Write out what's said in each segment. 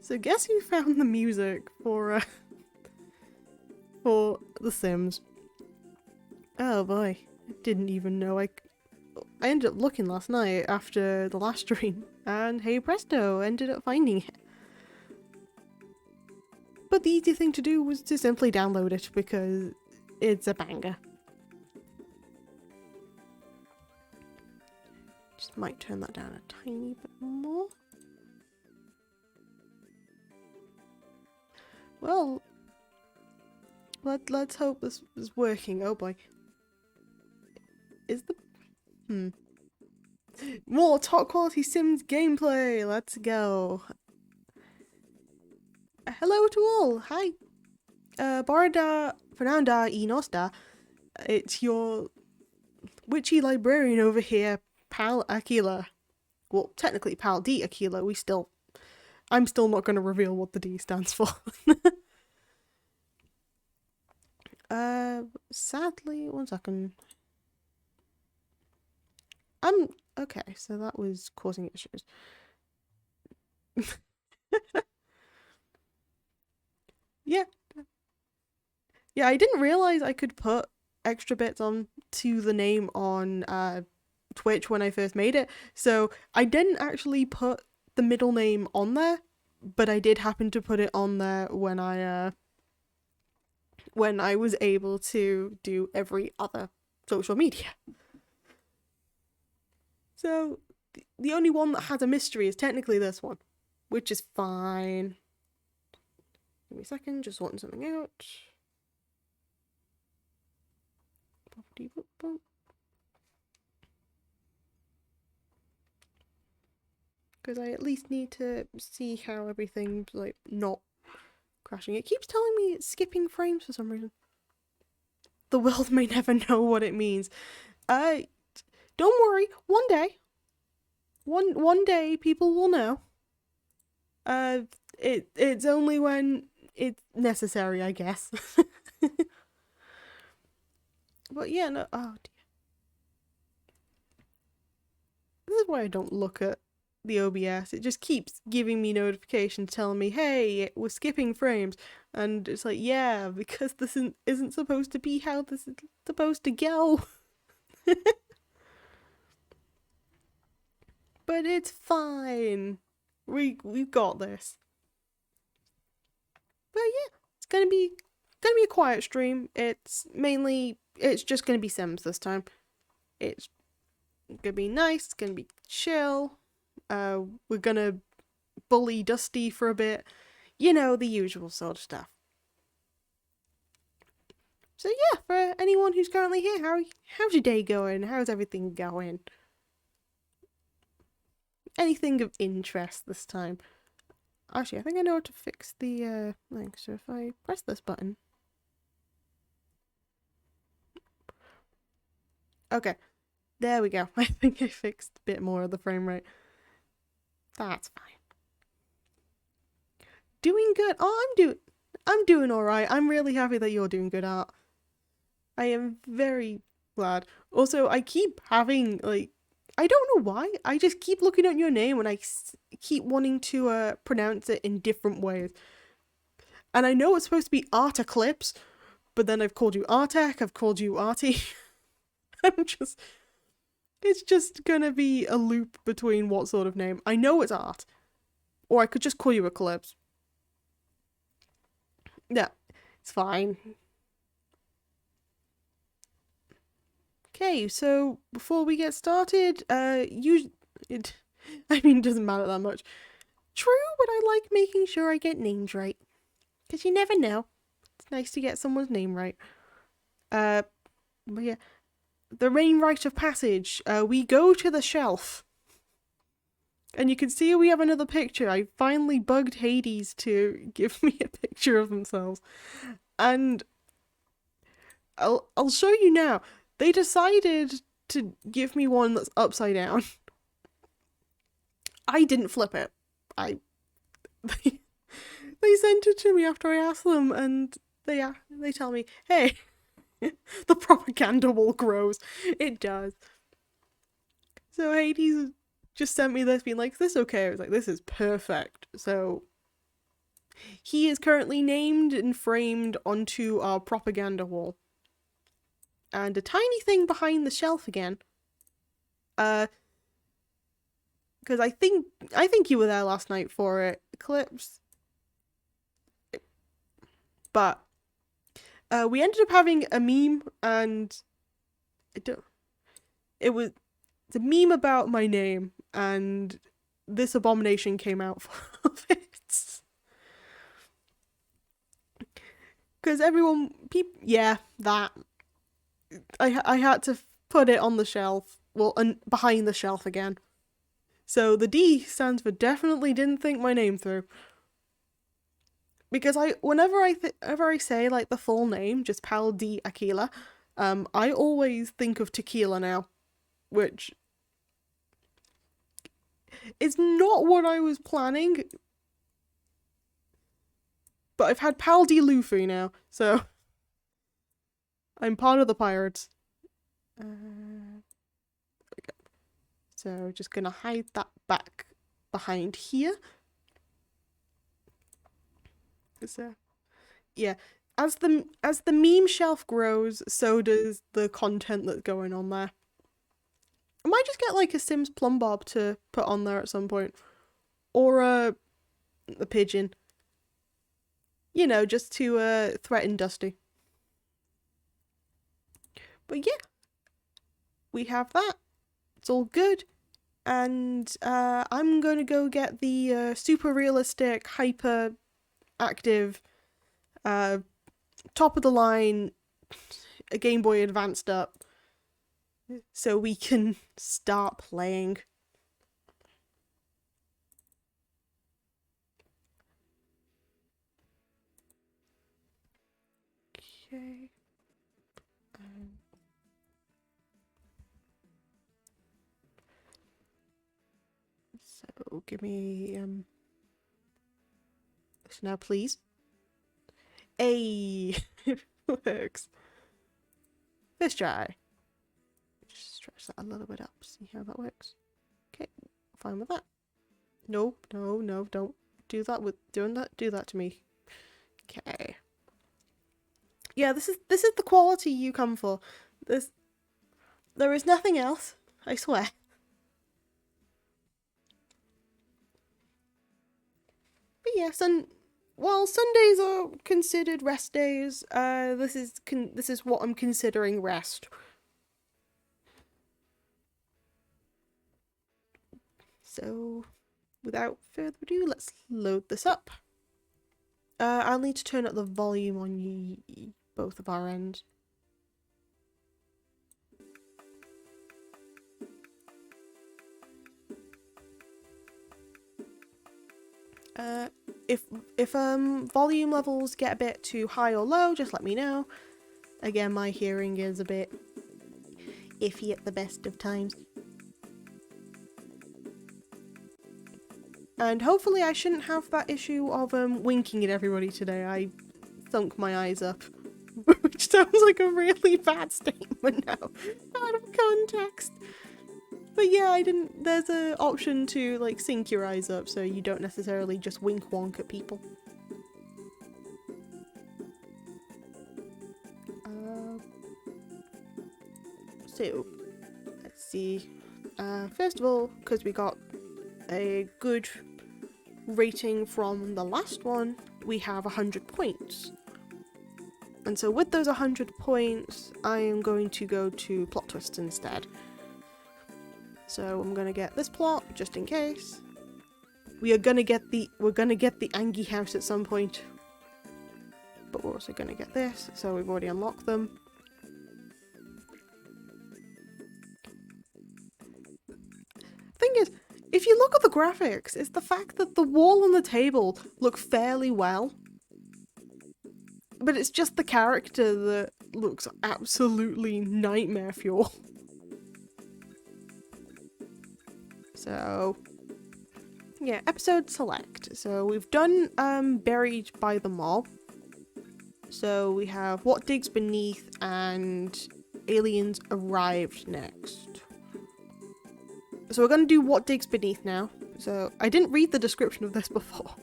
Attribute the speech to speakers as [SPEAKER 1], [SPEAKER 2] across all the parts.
[SPEAKER 1] So guess who found the music for The Sims? Oh boy, I didn't even know I ended up looking last night after the last stream, and hey presto, ended up finding it. But the easy thing to do was to simply download it because it's a banger. Just might turn that down a tiny bit more. Well, let's hope this is working. Oh boy. Is the... More top quality Sims gameplay! Let's go! Hello to all! Hi! Barda Fernanda e Nosta. It's your witchy librarian over here, Pal Aquila. Well, technically Pal D Aquila, I'm still not going to reveal what the D stands for. Sadly, one second. Okay, so that was causing issues. Yeah. Yeah, I didn't realize I could put extra bits on to the name on Twitch when I first made it. So I didn't actually put the middle name on there, but I did happen to put it on there when I was able to do every other social media. So the only one that has a mystery is technically this one, which is fine. Give me a second, just sorting something out. Because I at least need to see how everything's like not crashing. It keeps telling me it's skipping frames for some reason. The world may never know what it means. Don't worry, one day people will know. It's only when it's necessary, I guess. But yeah, no, oh dear. This is why I don't look at the OBS. It just keeps giving me notifications telling me, hey, we're skipping frames. And it's like, yeah, because this isn't supposed to be how this is supposed to go. But it's fine. We've got this. But yeah, it's gonna be a quiet stream. It's just gonna be Sims this time. It's gonna be nice, it's gonna be chill. We're gonna bully Dusty for a bit. You know, the usual sort of stuff. So yeah, for anyone who's currently here, how's your day going? How's everything going? Anything of interest this time? Actually, I think I know how to fix the link. So if I press this button. Okay, there we go. I think I fixed a bit more of the frame rate. That's fine. Doing good. Oh, I'm doing all right. I'm really happy that you're doing good, Art. I am very glad. Also, I keep having like, I don't know why. I just keep looking at your name and I keep wanting to pronounce it in different ways. And I know it's supposed to be Art Eclipse, but then I've called you Artek, I've called you Artie. It's just gonna be a loop between what sort of name. I know it's Art. Or I could just call you Eclipse. Yeah, it's fine. Okay, so before we get started, it doesn't matter that much. True, but I like making sure I get names right. Because you never know. It's nice to get someone's name right. But yeah. The main rite of passage. We go to the shelf. And you can see we have another picture. I finally bugged Hades to give me a picture of themselves. And I'll show you now. They decided to give me one that's upside down. I didn't flip it. They sent it to me after I asked them, and they tell me, hey, the propaganda wall grows. It does. So Hades just sent me this, being like, is this okay? I was like, this is perfect. So He is currently named and framed onto our propaganda wall. And a tiny thing behind the shelf again. Because I think you were there last night for it, Eclipse. But we ended up having a meme, and it was a meme about my name, and this abomination came out of it. Because everyone, yeah, that. I had to put it on the shelf, well, and behind the shelf again. So the D stands for definitely didn't think my name through. Because whenever I say like the full name, just Pal D Aquila, I always think of tequila now, which is not what I was planning. But I've had Pal D Luffy now, so I'm part of the pirates. There we go. So just gonna hide that back behind here. So yeah, as the meme shelf grows, so does the content that's going on there. I might just get like a Sims Plum Bob to put on there at some point, or a pigeon. You know, just to threaten Dusty. But yeah, we have that. It's all good. And I'm going to go get the super realistic, hyper active, top of the line Game Boy Advanced up so we can start playing. Okay. So give me this now, please. Hey, works. First try. Just stretch that a little bit up. See how that works. Okay, fine with that. No, don't do that with do that to me. Okay. Yeah, this is the quality you come for. There is nothing else, I swear. But yeah, while Sundays are considered rest days, this is what I'm considering rest. So, without further ado, let's load this up. I'll need to turn up the volume on both of our ends. If volume levels get a bit too high or low, just let me know. Again, my hearing is a bit iffy at the best of times. And hopefully I shouldn't have that issue of winking at everybody today. I thunk my eyes up. Which sounds like a really bad statement now, out of context. But yeah, there's an option to like sync your eyes up so you don't necessarily just wink wonk at people. So, let's see. First of all, because we got a good rating from the last one, we have 100 points. And so with those 100 points, I am going to go to plot twists instead. So I'm gonna get this plot just in case. We're gonna get the Angie house at some point. But we're also gonna get this, so we've already unlocked them. Thing is, if you look at the graphics, it's the fact that the wall and the table look fairly well. But it's just the character that looks absolutely nightmare fuel. So, yeah, episode select. So we've done Buried by the Mob. So we have What Digs Beneath and Aliens Arrived next. So we're going to do What Digs Beneath now. So I didn't read the description of this before.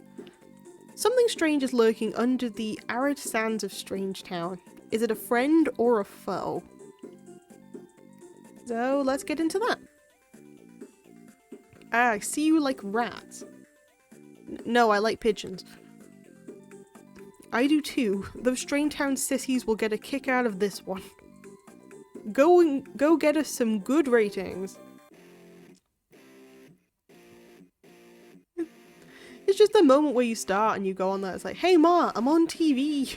[SPEAKER 1] Something strange is lurking under the arid sands of Strange Town. Is it a friend or a foe? So let's get into that. Ah, I see you like rats. No, I like pigeons. I do too. Those Strange Town sissies will get a kick out of this one. Go get us some good ratings. It's just the moment where you start and you go on there. It's like, hey Ma, I'm on TV.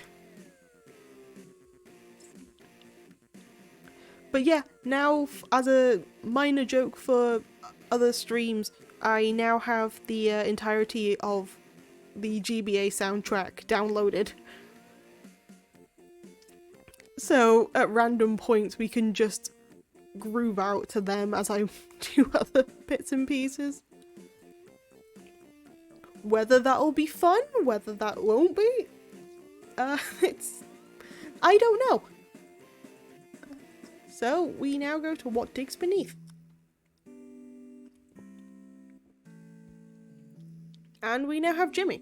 [SPEAKER 1] But yeah, now as a minor joke for other streams, I now have the entirety of the GBA soundtrack downloaded. So at random points we can just groove out to them as I do other bits and pieces. Whether that'll be fun, whether that won't be, I don't know. So we now go to What Digs Beneath. And we now have Jimmy.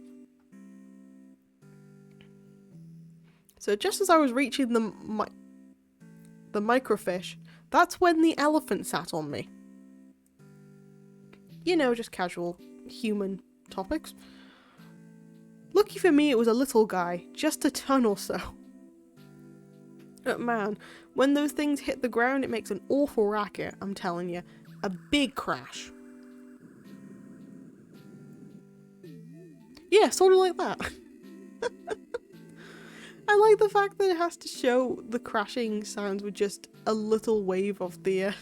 [SPEAKER 1] So just as I was reaching the microfiche, that's when the elephant sat on me. You know, just casual human topics. Lucky for me it was a little guy, just a ton or so. But man, when those things hit the ground it makes an awful racket, I'm telling you. A big crash. Yeah, sort of like that. I like the fact that it has to show the crashing sounds with just a little wave of the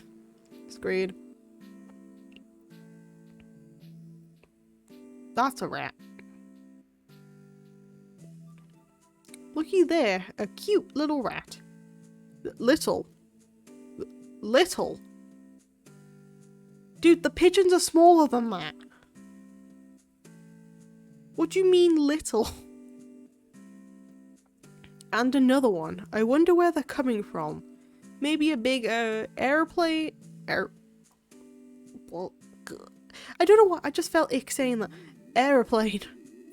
[SPEAKER 1] screen. That's a rat. Looky there, a cute little rat. Little. Dude, the pigeons are smaller than that. What do you mean little? And another one. I wonder where they're coming from. Maybe a big airplane. Well, I don't know what. I just felt ick saying that. Airplane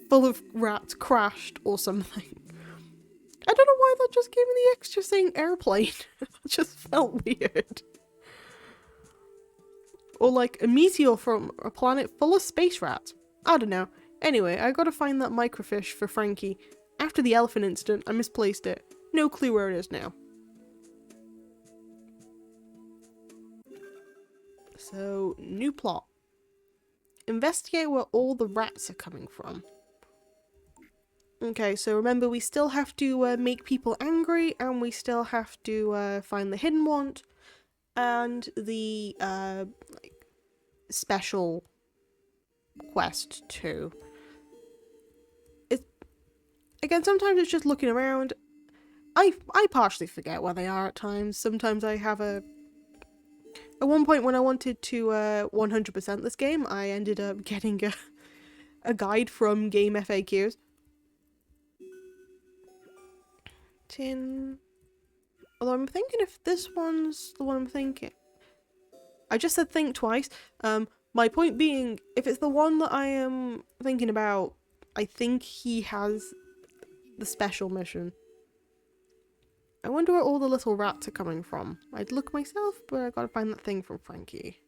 [SPEAKER 1] full of rats crashed or something. I don't know why that just gave me the extra saying airplane. It just felt weird. Or like a meteor from a planet full of space rats. I don't know. Anyway, I gotta find that microfiche for Frankie. After the elephant incident, I misplaced it. No clue where it is now. So, new plot. Investigate where all the rats are coming from. Okay, so remember we still have to make people angry, and we still have to find the hidden want, and the special quest too. Again, sometimes it's just looking around. I partially forget where they are at times. Sometimes I have At one point when I wanted to 100% this game, I ended up getting a guide from Game FAQs. Although I'm thinking if this one's the one I'm thinking. I just said think twice. My point being, if it's the one that I am thinking about, I think he has the special mission. I wonder where all the little rats are coming from. I'd look myself, but I gotta find that thing from Frankie.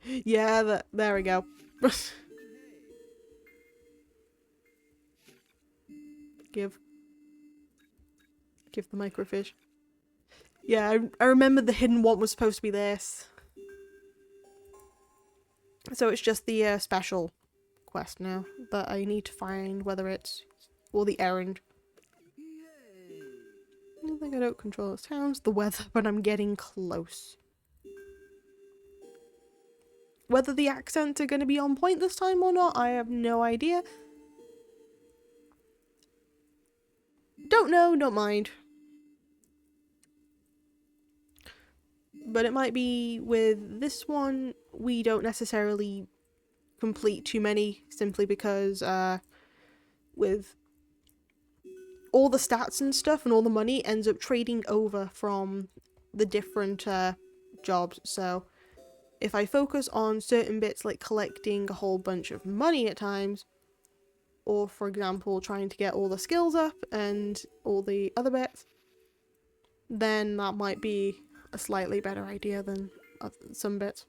[SPEAKER 1] Yeah, there we go. Give the microfiche. Yeah, I remember the hidden want was supposed to be this. So it's just the special quest now that I need to find whether it's or the errand. I think I don't control the sounds, the weather, but I'm getting close. Whether the accents are going to be on point this time or not, I have no idea. Don't know, don't mind. But it might be with this one, we don't necessarily complete too many, simply because with all the stats and stuff and all the money ends up trading over from the different jobs. So if I focus on certain bits like collecting a whole bunch of money at times, or for example trying to get all the skills up and all the other bits, then that might be a slightly better idea than some bits.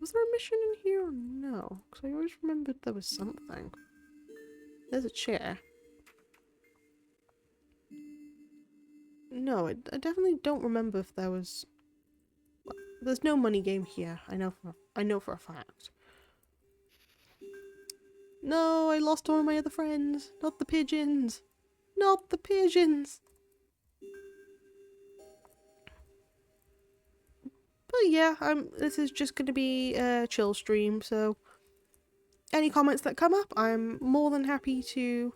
[SPEAKER 1] Was there a mission in here or no? Because I always remembered there was something. There's a chair. No, I definitely don't remember if there was... There's no money game here. I know for a fact. No, I lost one of my other friends. Not the pigeons. Not the pigeons. But yeah, this is just going to be a chill stream, so any comments that come up, I'm more than happy to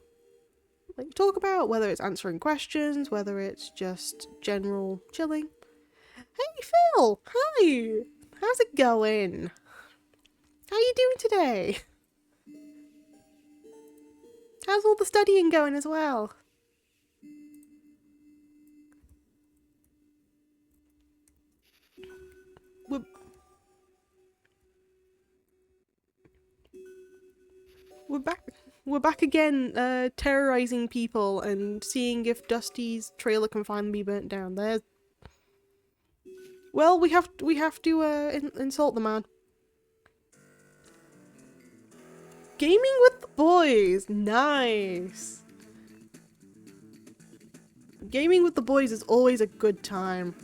[SPEAKER 1] like talk about, whether it's answering questions, whether it's just general chilling. Hey Phil! Hi! How's it going? How you doing today? How's all the studying going as well? We're back again, terrorizing people and seeing if Dusty's trailer can finally be burnt down. There's... Well, we have to insult the man. Gaming with the boys! Nice! Gaming with the boys is always a good time.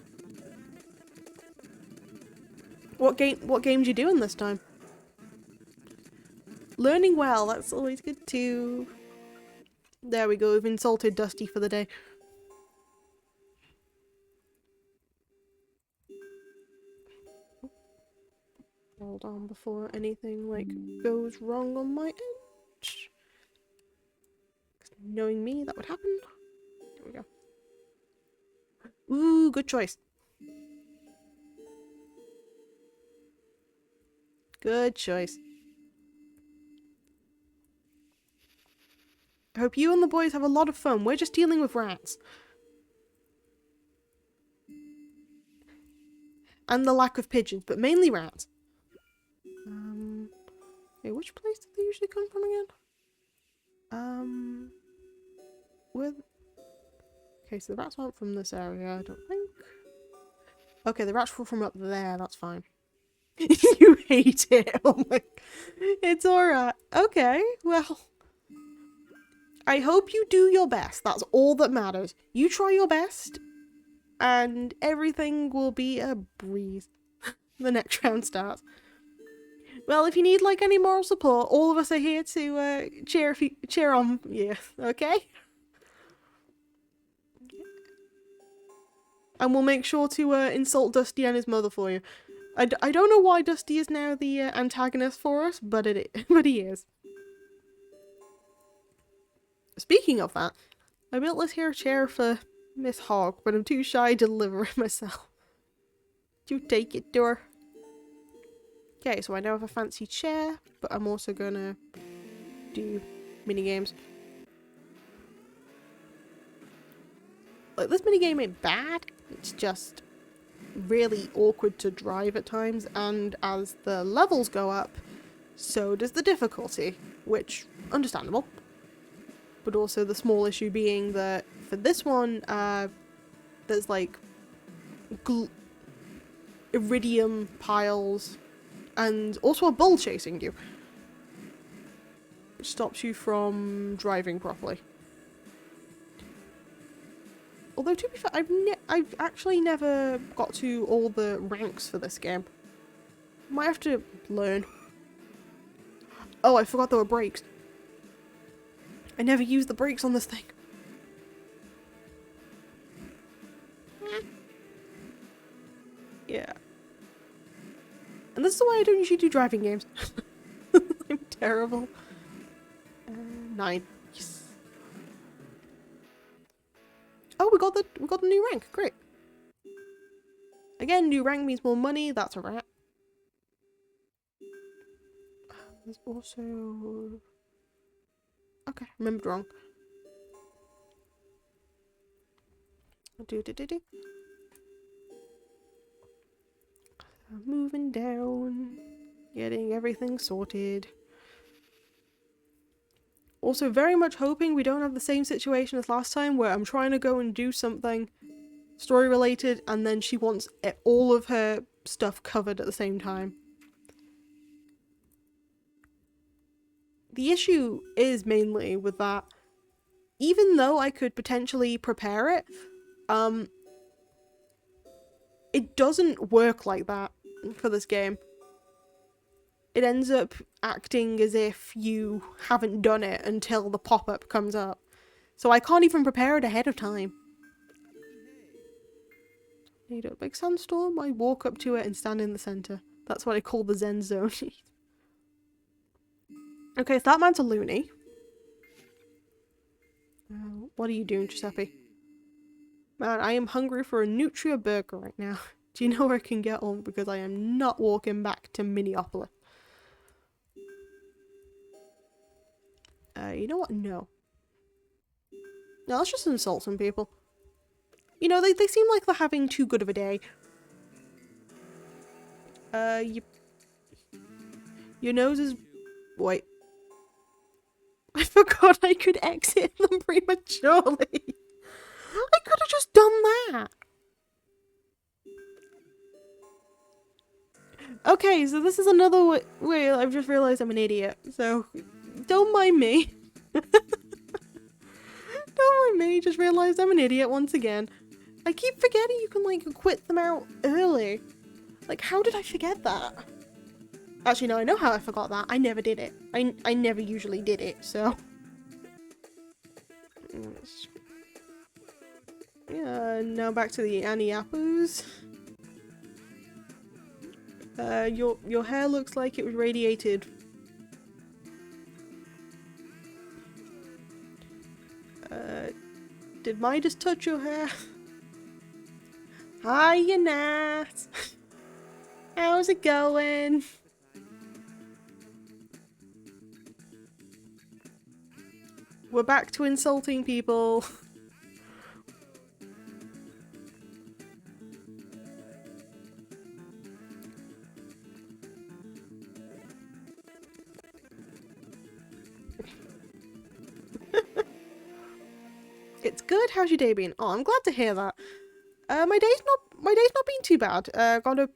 [SPEAKER 1] What games you doing this time? Learning well, that's always good too. There we go, we've insulted Dusty for the day. Hold on before anything like goes wrong on my end. Knowing me, that would happen. There we go. Ooh, good choice. Good choice. I hope you and the boys have a lot of fun. We're just dealing with rats. And the lack of pigeons, but mainly rats. Okay, which place do they usually come from again? With... Okay, so the rats aren't from this area, I don't think. Okay, the rats were from up there, that's fine. You hate it. Oh my... It's alright. Okay, well... I hope you do your best. That's all that matters. You try your best, and everything will be a breeze. The next round starts. Well, if you need like any moral support, all of us are here to cheer on you. Okay? And we'll make sure to insult Dusty and his mother for you. I don't know why Dusty is now the antagonist for us, but but he is. Speaking of that, I built this here chair for Miss Hogg, but I'm too shy to deliver it myself. You take it to her. Okay, so I now have a fancy chair, but I'm also gonna do minigames. Like, this minigame ain't bad, it's just really awkward to drive at times, and as the levels go up, so does the difficulty, which, understandable. But also the small issue being that for this one, there's like iridium piles and also a bull chasing you, which stops you from driving properly. Although to be fair, I've actually never got to all the ranks for this game. Might have to learn. Oh, I forgot there were brakes. I never used the brakes on this thing. Yeah. And this is why I don't usually do driving games. I'm terrible. 9. Yes. Oh, we got the new rank. Great. Again, new rank means more money. That's a rat. There's also... Okay, remembered wrong. Do. Moving down. Getting everything sorted. Also, very much hoping we don't have the same situation as last time where I'm trying to go and do something story related and then she wants all of her stuff covered at the same time. The issue is mainly with that, even though I could potentially prepare it, it doesn't work like that for this game. It ends up acting as if you haven't done it until the pop-up comes up. So I can't even prepare it ahead of time. Need a big sandstorm, I walk up to it and stand in the center. That's what I call the Zen zone. Okay, so that man's a loony. What are you doing, Giuseppe? Man, I am hungry for a Nutria burger right now. Do you know where I can get one? Because I am not walking back to Minneapolis. You know what? No. No, let's just insult some people. You know, they seem like they're having too good of a day. Your nose is... Wait. I forgot I could exit them prematurely. I could have just done that. Okay, so this is another way I've just realised I'm an idiot. So, don't mind me. Don't mind me, just realised I'm an idiot once again. I keep forgetting you can, like, quit them out early. Like, how did I forget that? Actually, no, I know how I forgot that. I never did it. I never usually did it, so... Yeah, now back to the Annie-apples. Your hair looks like it was radiated. Did Midas touch your hair? Hiya, Nat! How's it going? We're back to insulting people. It's good. How's your day been? Oh, I'm glad to hear that. My day's not been too bad. Got a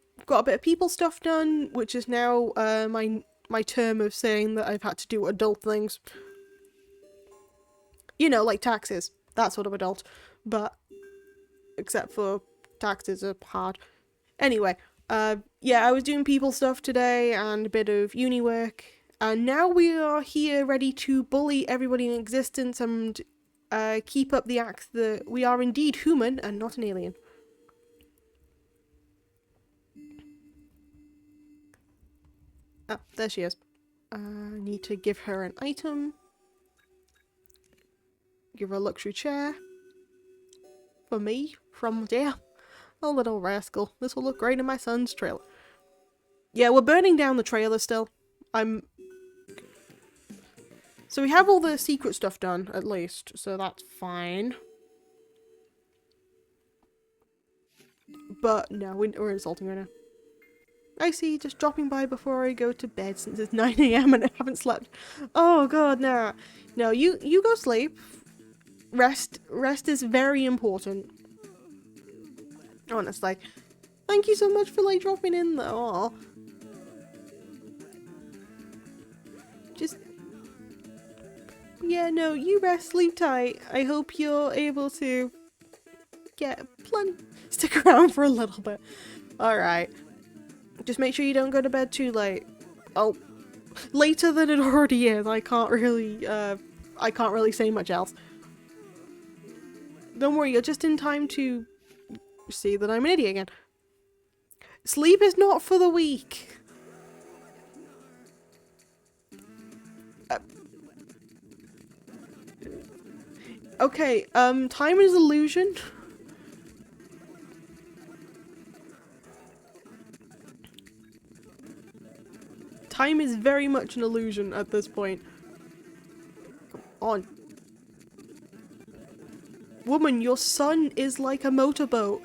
[SPEAKER 1] bit of people stuff done, which is now my term of saying that I've had to do adult things. You know, like taxes. That sort of adult. But except for taxes are hard. Anyway, yeah, I was doing people stuff today and a bit of uni work, and now we are here ready to bully everybody in existence and keep up the act that we are indeed human and not an alien. Oh, there she is. I need to give her an item. Give her a luxury chair. For me, from there. Oh, little rascal. This will look great in my son's trailer. Yeah, we're burning down the trailer still. So we have all the secret stuff done, at least, so that's fine. But no, we're insulting her now. I see, just dropping by before I go to bed since it's 9 AM and I haven't slept. Oh god, nah. No, you go sleep. Rest is very important. Honestly. Thank you so much for, like, dropping in though. Aww. Just... Yeah, no, you rest, sleep tight. I hope you're able to get stick around for a little bit. Alright. Just make sure you don't go to bed too late. Oh, later than it already is. I can't really say much else. Don't worry, you're just in time to see that I'm an idiot again. Sleep is not for the weak. Okay, time is illusion. Time is very much an illusion at this point. Come on. Woman, your son is like a motorboat.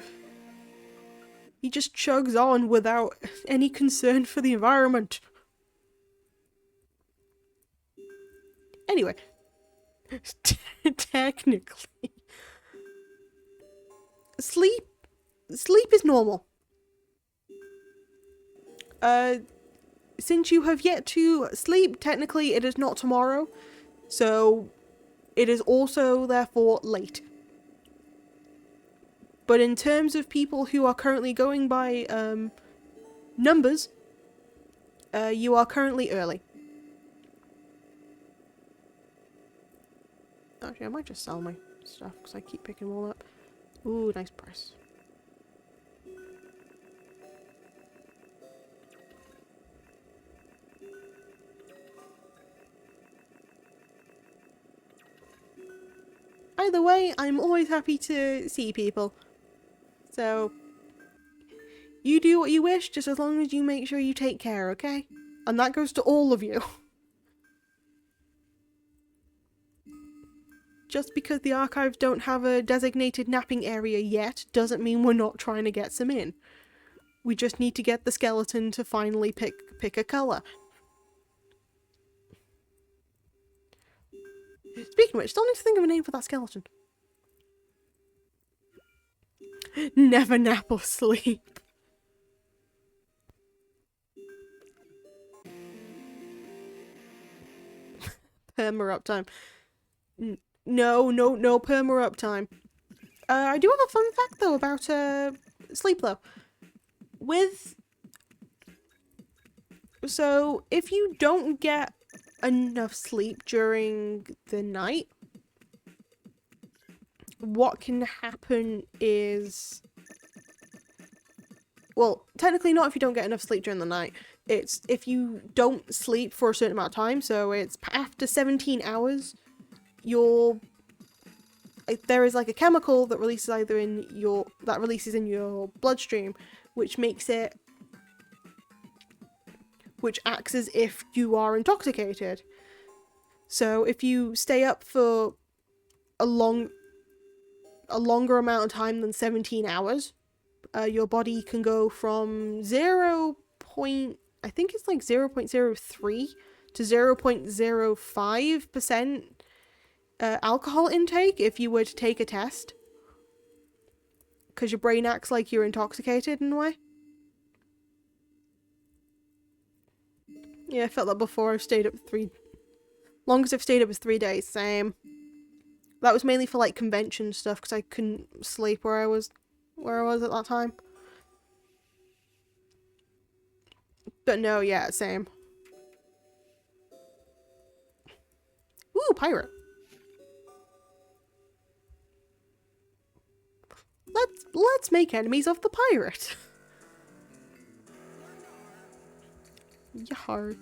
[SPEAKER 1] He just chugs on without any concern for the environment. Anyway, technically, sleep is normal. Since you have yet to sleep, technically it is not tomorrow, so it is also therefore late. But in terms of people who are currently going by numbers, you are currently early. Actually, I might just sell my stuff because I keep picking them all up. Ooh, nice price. Either way, I'm always happy to see people. So, you do what you wish, just as long as you make sure you take care, okay? And that goes to all of you. Just because the archives don't have a designated napping area yet, doesn't mean we're not trying to get some in. We just need to get the skeleton to finally pick a colour. Speaking of which, still need to think of a name for that skeleton. Never nap or sleep. Perma uptime. No perma uptime. I do have a fun fact though about sleep though. So if you don't get enough sleep during the night, what can happen is, well, technically not if you don't get enough sleep during the night. It's if you don't sleep for a certain amount of time, so it's after 17 hours, there is like a chemical that releases in your bloodstream, which acts as if you are intoxicated. So if you stay up for a longer amount of time than 17 hours, your body can go from 0.03 to 0.05% alcohol intake if you were to take a test. Because your brain acts like you're intoxicated in a way. Yeah, I felt that before. Longest I've stayed up was 3 days. Same. That was mainly for like convention stuff because I couldn't sleep where I was at that time. But no, yeah, same. Ooh, pirate. Let's make enemies of the pirate. Yar.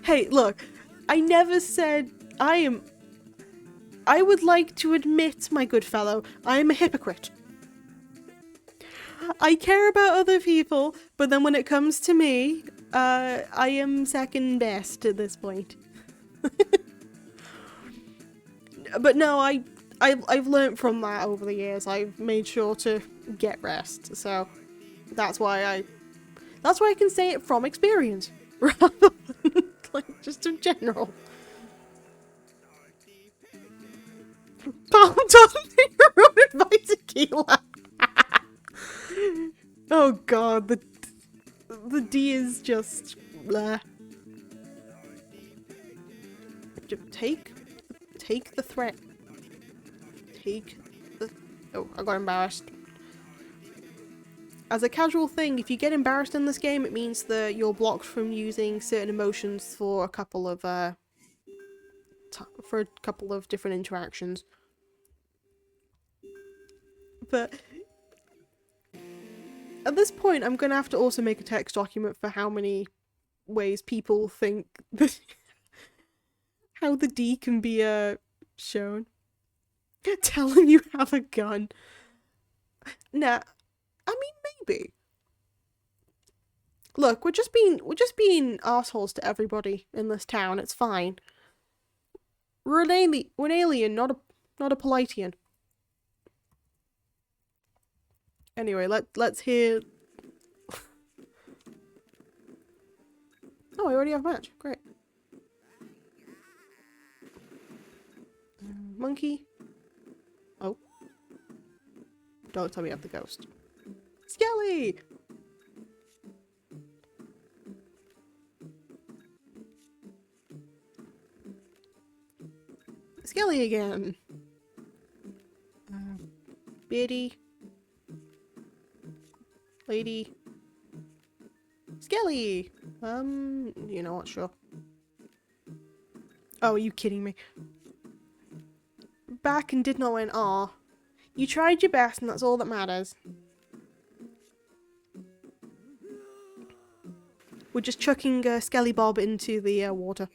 [SPEAKER 1] Hey, look, I never said I would like to admit, my good fellow, I am a hypocrite. I care about other people, but then when it comes to me, I am second best at this point. But no, I've learnt from that over the years. I've made sure to get rest, so that's why I can say it from experience, rather than like just in general. Palm doesn't take your own advice, Tequila. Oh god, the D is just blah. Take the threat. Oh, I got embarrassed. As a casual thing, if you get embarrassed in this game, it means that you're blocked from using certain emotions for a couple of different interactions. But at this point, I'm gonna have to also make a text document for how many ways people think that how the D can be shown. Tell him you have a gun. Nah, I mean maybe. Look, we're just being assholes to everybody in this town. It's fine. We're an alien, not a Politean. Anyway, let's hear. Oh, I already have a match. Great. Monkey. Oh. Don't tell me I have the ghost. Skelly! Skelly again. Biddy. Lady. Skelly! You know what, sure. Oh, are you kidding me? Back and did not win. Aw. You tried your best and that's all that matters. We're just chucking Skelly Bob into the water.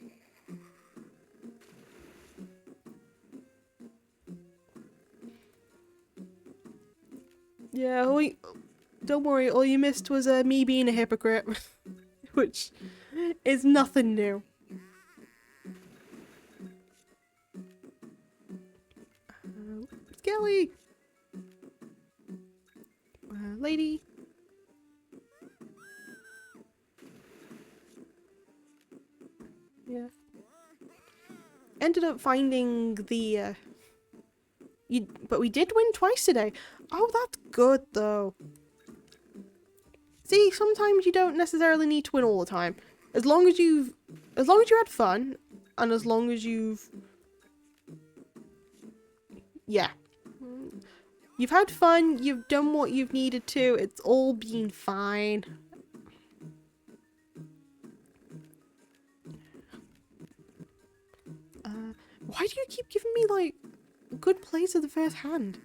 [SPEAKER 1] Yeah, don't worry, all you missed was me being a hypocrite. Which is nothing new. Skelly! Lady. Yeah. Ended up finding the but we did win twice today. Oh, that's good though. See, sometimes you don't necessarily need to win all the time. As long as you had fun, and as long as you've you've had fun, you've done what you've needed to, it's all been fine. Why do you keep giving me like good plays of the first hand?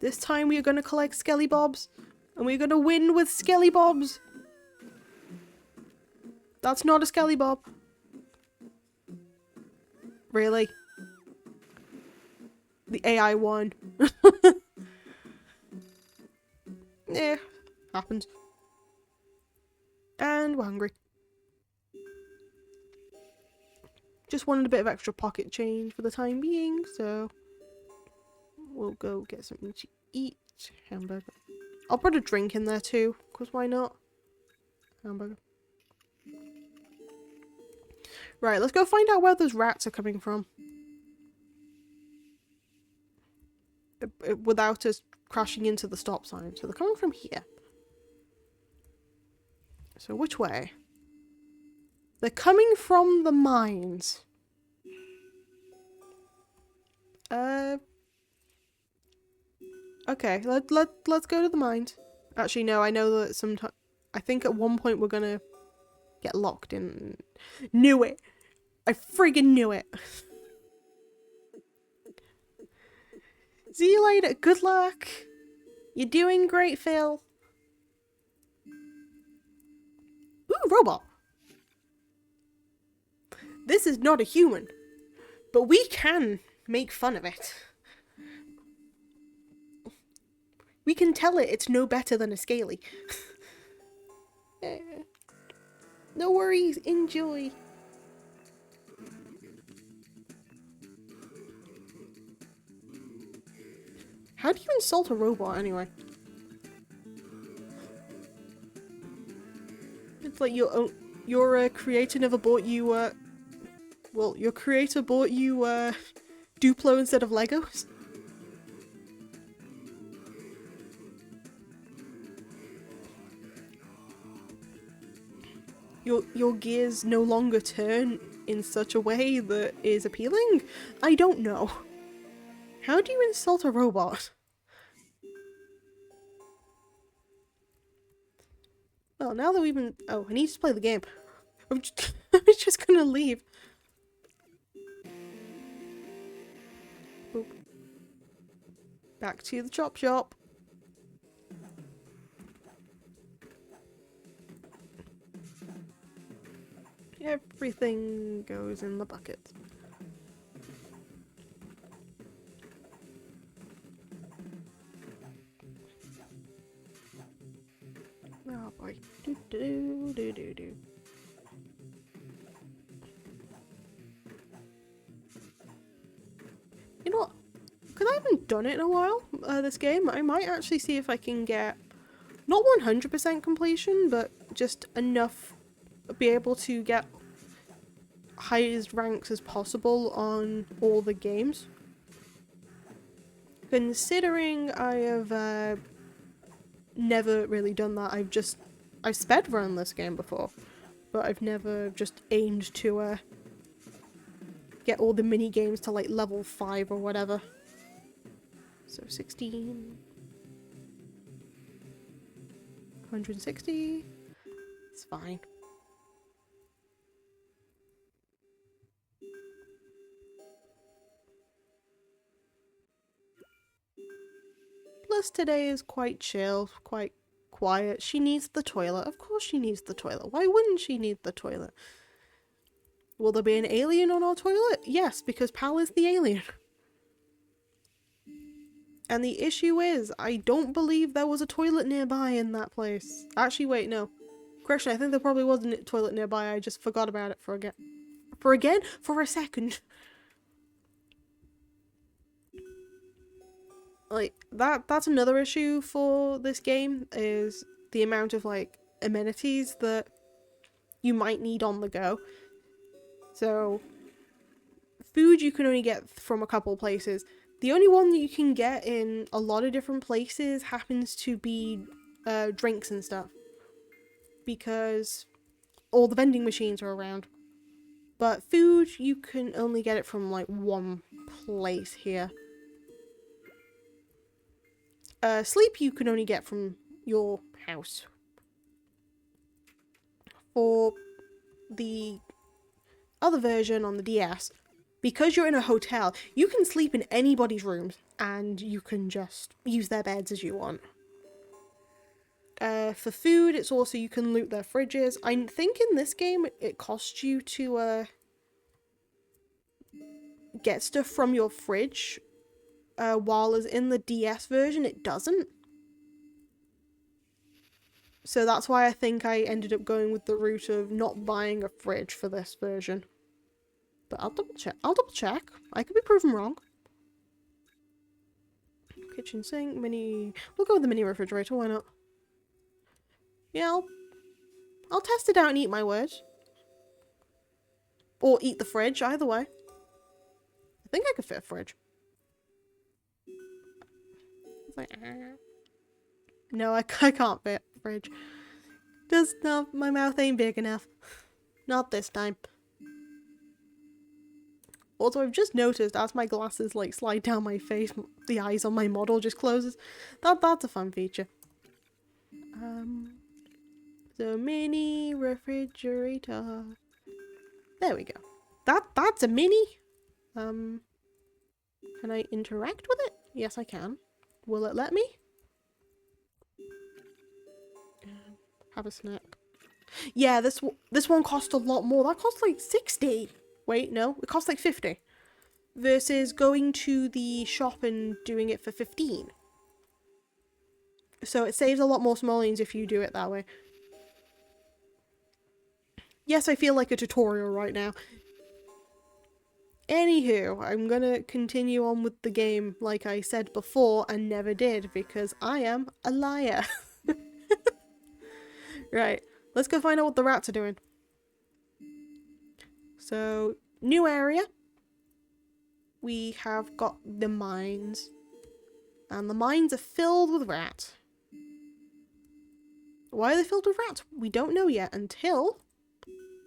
[SPEAKER 1] This time we are going to collect Skelly Bobs. And we're going to win with Skelly Bobs. That's not a Skelly Bob. Really? The AI won. Yeah, happens. And we're hungry. Just wanted a bit of extra pocket change for the time being, so we'll go get something to eat. Hamburger. I'll put a drink in there too, because why not? Hamburger. Right, let's go find out where those rats are coming from. Without us crashing into the stop sign. So they're coming from here. So which way? They're coming from the mines. Okay, let's go to the mines. Actually, no, I know that sometimes. I think at one point we're gonna get locked in. Knew it! I friggin' knew it! See you later. Good luck. You're doing great, Phil. Ooh, robot. This is not a human, but we can make fun of it. We can tell it it's no better than a scaly. No worries, enjoy. How do you insult a robot anyway? It's like your creator never bought you well, your creator bought you Duplo instead of Legos. Your gears no longer turn in such a way that is appealing? I don't know. How do you insult a robot? Well, now that we've been... Oh, I need to play the game. I'm just gonna leave. Boop. Back to the chop shop. Everything goes in the bucket. Oh boy. Do do do do do. haven't done it in a while, this game. I might actually see if I can get, not 100% completion, but just enough, be able to get highest ranks as possible on all the games. Considering I have never really done that, I've sped run this game before, but I've never just aimed to get all the mini games to like level 5 or whatever. So 16, 160, it's fine. Plus today is quite chill, quite quiet. She needs the toilet. Of course she needs the toilet. Why wouldn't she need the toilet? Will there be an alien on our toilet? Yes, because Pal is the alien. And the issue is, I don't believe there was a toilet nearby in that place. Actually, wait, no. Correction, I think there probably was a toilet nearby. I just forgot about it for a second. Like, that's another issue for this game, is the amount of, like, amenities that you might need on the go. So, food you can only get from a couple places. The only one that you can get in a lot of different places happens to be drinks and stuff, because all the vending machines are around. But food, you can only get it from like one place here. Sleep you can only get from your house. For the other version on the DS, because you're in a hotel, you can sleep in anybody's rooms and you can just use their beds as you want. For food, it's also, you can loot their fridges. I think in this game it costs you to get stuff from your fridge, while as in the DS version it doesn't. So that's why I think I ended up going with the route of not buying a fridge for this version. But I'll double check. I could be proven wrong. Kitchen sink, mini... We'll go with the mini refrigerator, why not? Yeah, I'll test it out and eat my words. Or eat the fridge, either way. I think I could fit a fridge. It's like, no, I can't fit a fridge. Just no, my mouth ain't big enough. Not this time. Also, I've just noticed as my glasses like slide down my face, the eyes on my model just closes. That's a fun feature. So mini refrigerator. There we go. That's a mini. Can I interact with it? Yes, I can. Will it let me? Have a snack. Yeah, this one cost a lot more. That cost like 60. Wait, no, it cost like 50. Versus going to the shop and doing it for 15. So it saves a lot more simoleons if you do it that way. Yes, I feel like a tutorial right now. Anywho, I'm gonna continue on with the game like I said before and never did, because I am a liar. Right, let's go find out what the rats are doing. So, new area. We have got the mines. And the mines are filled with rats. Why are they filled with rats? We don't know yet until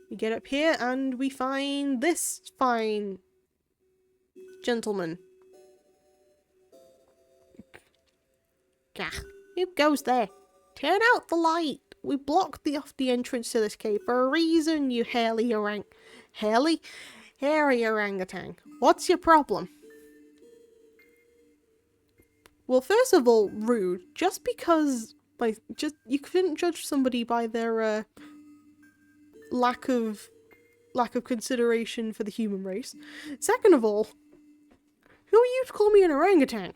[SPEAKER 1] we get up here and we find this fine gentleman. Gah, who goes there? Turn out the light. We blocked off the entrance to this cave for a reason, you hairy orangutan. What's your problem? Well, first of all, rude. Just because, you couldn't judge somebody by their lack of consideration for the human race. Second of all, who are you to call me an orangutan?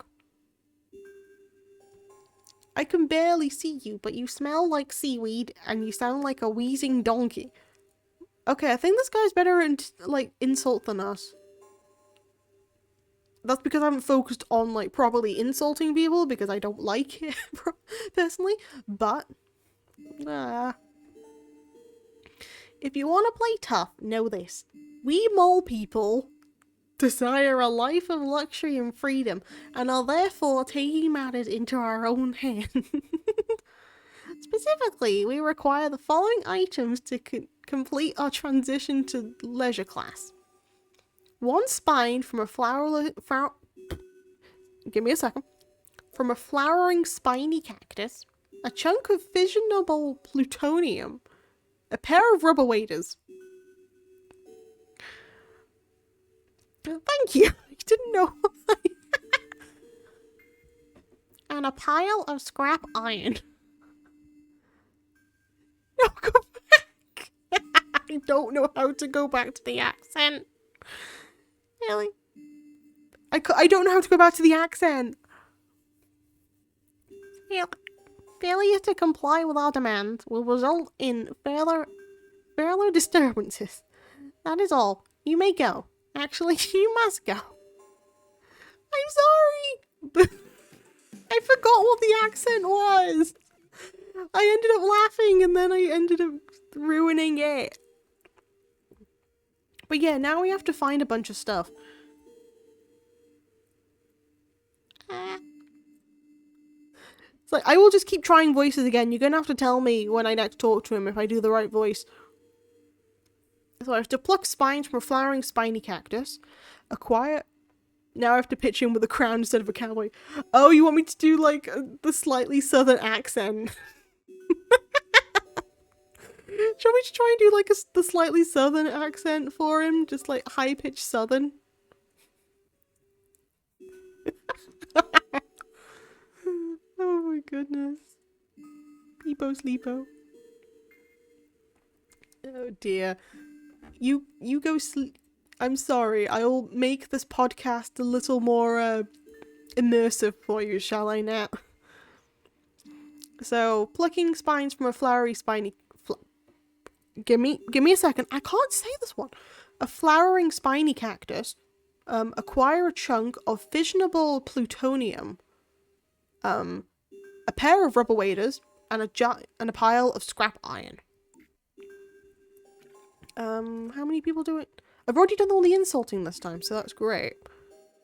[SPEAKER 1] I can barely see you, but you smell like seaweed and you sound like a wheezing donkey. Okay, I think this guy's better at, insult than us. That's because I haven't focused on, like, properly insulting people, because I don't like it, personally. But, if you want to play tough, know this. We mole people desire a life of luxury and freedom, and are therefore taking matters into our own hands. Specifically, we require the following items to complete our transition to leisure class. 1 spine from a give me a second. From a flowering spiny cactus, a chunk of fissionable plutonium, a pair of rubber waders. Thank you. I didn't know. And a pile of scrap iron. No, go back. I don't know how to go back to the accent. Really? I don't know how to go back to the accent. Failure to comply with our demands will result in further disturbances. That is all. You may go. Actually, you must go. I'm sorry. I forgot what the accent was. I ended up laughing and then I ended up ruining it. But yeah, now we have to find a bunch of stuff. It's like, I will just keep trying voices again. You're gonna have to tell me when I next talk to him if I do the right voice. So I have to pluck spines from a flowering spiny cactus. Acquire... Now I have to pitch him with a crown instead of a cowboy. Oh, you want me to do, like, the slightly southern accent? Shall we try and do, like, the slightly southern accent for him? Just, like, high-pitched southern? Oh my goodness. Peepo sleepo. Oh dear. You go sleep. I'm sorry. I'll make this podcast a little more immersive for you, shall I now? So, plucking spines from a flowery spiny... Give me a second. I can't say this one. A flowering spiny cactus. Acquire a chunk of fissionable plutonium. A pair of rubber waders. And a pile of scrap iron. How many people do it? I've already done all the insulting this time, so that's great.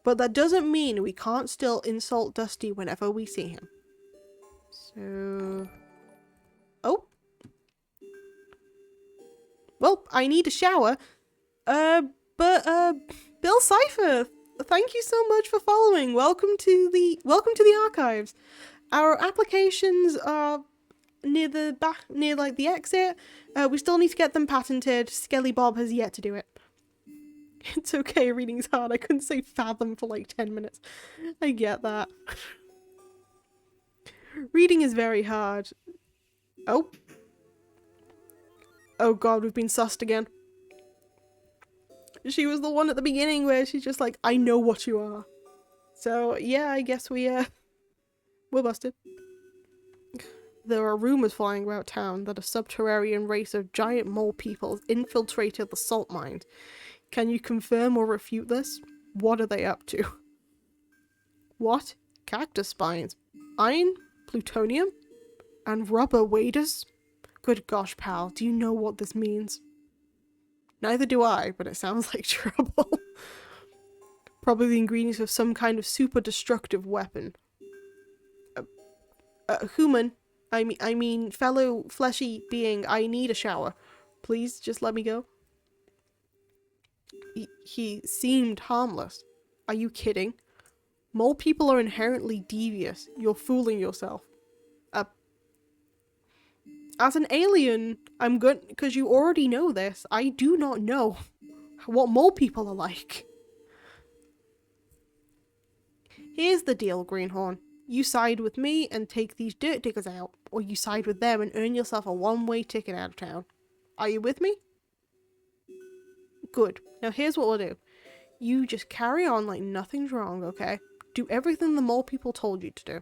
[SPEAKER 1] But that doesn't mean we can't still insult Dusty whenever we see him. So... Oh. Well, I need a shower. Bill Cipher, thank you so much for following. Welcome to the archives. Our applications are near the exit. We still need to get them patented. Skelly Bob has yet to do it. It's okay, reading's hard. I couldn't say fathom for like 10 minutes. I get that. Reading is very hard. Oh. Oh god, we've been sussed again. She was the one at the beginning where she's just like, I know what you are. So, yeah, I guess we're busted. There are rumors flying about town that a subterranean race of giant mole people has infiltrated the salt mines. Can you confirm or refute this? What are they up to? What? Cactus spines? Iron? Plutonium? And rubber waders? Good gosh, pal, do you know what this means? Neither do I, but it sounds like trouble. Probably the ingredients of some kind of super destructive weapon. Human, I mean fellow fleshy being, I need a shower. Please, just let me go. He seemed harmless. Are you kidding? Mole people are inherently devious. You're fooling yourself. As an alien, I'm good, because you already know this, I do not know what mole people are like. Here's the deal, Greenhorn. You side with me and take these dirt diggers out, or you side with them and earn yourself a one-way ticket out of town. Are you with me? Good. Now here's what we'll do. You just carry on like nothing's wrong, okay? Do everything the mole people told you to do.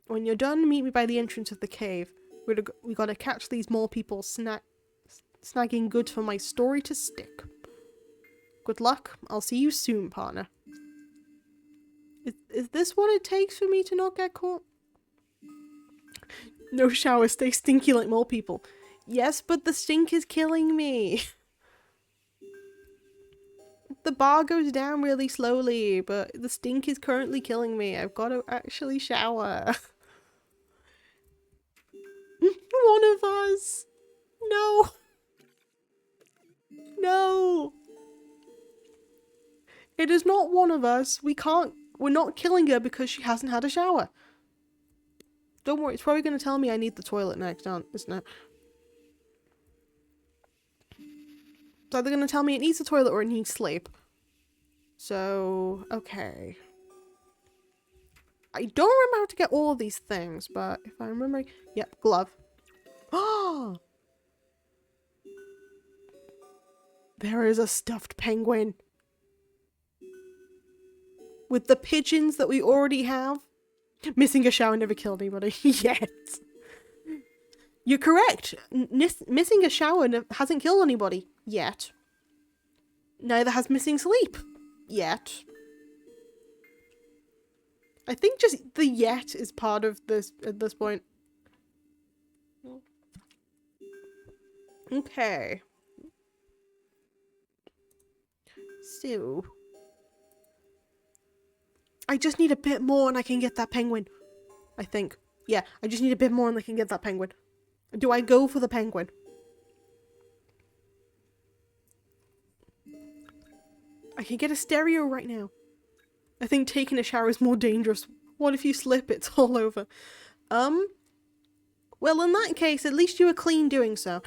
[SPEAKER 1] When you're done, meet me by the entrance of the cave. We gotta catch these mole people snagging goods for my story to stick. Good luck. I'll see you soon, partner. Is this what it takes for me to not get caught? No shower, stay stinky like more people. Yes, but the stink is killing me. The bar goes down really slowly, but the stink is currently killing me. I've got to actually shower. One of us. No. No. It is not one of us. We're not killing her because she hasn't had a shower. Don't worry, it's probably going to tell me I need the toilet next, isn't it? It's either going to tell me it needs the toilet or it needs sleep. So, okay. I don't remember how to get all of these things, but if I remember... Yep, glove. Oh! There is a stuffed penguin. With the pigeons that we already have. Missing a shower never killed anybody yet. You're correct. Missing a shower hasn't killed anybody yet. Neither has missing sleep yet. I think just the yet is part of this at this point. Okay. So... I just need a bit more and I can get that penguin. I think. Yeah, I just need a bit more and I can get that penguin. Do I go for the penguin? I can get a stereo right now. I think taking a shower is more dangerous. What if you slip? It's all over. Well, in that case, at least you were clean doing so.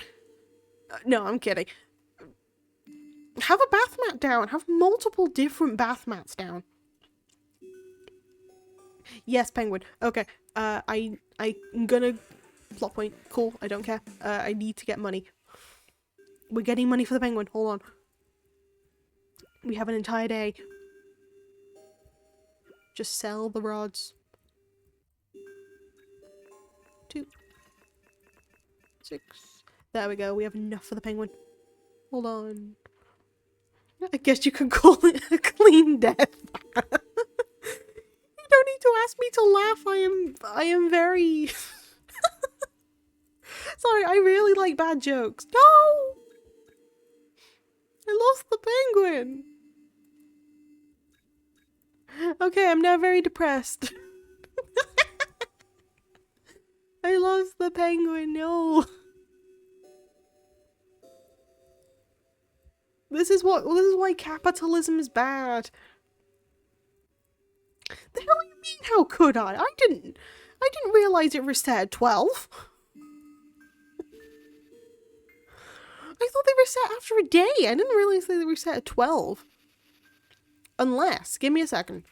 [SPEAKER 1] No, I'm kidding. Have a bath mat down. Have multiple different bath mats down. Yes, penguin. Okay. I'm gonna plot point. Cool. I don't care. I need to get money. We're getting money for the penguin. Hold on. We have an entire day. Just sell the rods. 2, 6. There we go. We have enough for the penguin. Hold on. I guess you could call it a clean death. You don't need to ask me to laugh. I am very... Sorry, I really like bad jokes. No! I lost the penguin. Okay, I'm now very depressed. I lost the penguin, no. This is why capitalism is bad. The hell do you mean, how could I? I didn't realise it reset at 12. I thought they reset after a day. I didn't realise they reset at 12. Unless, give me a second.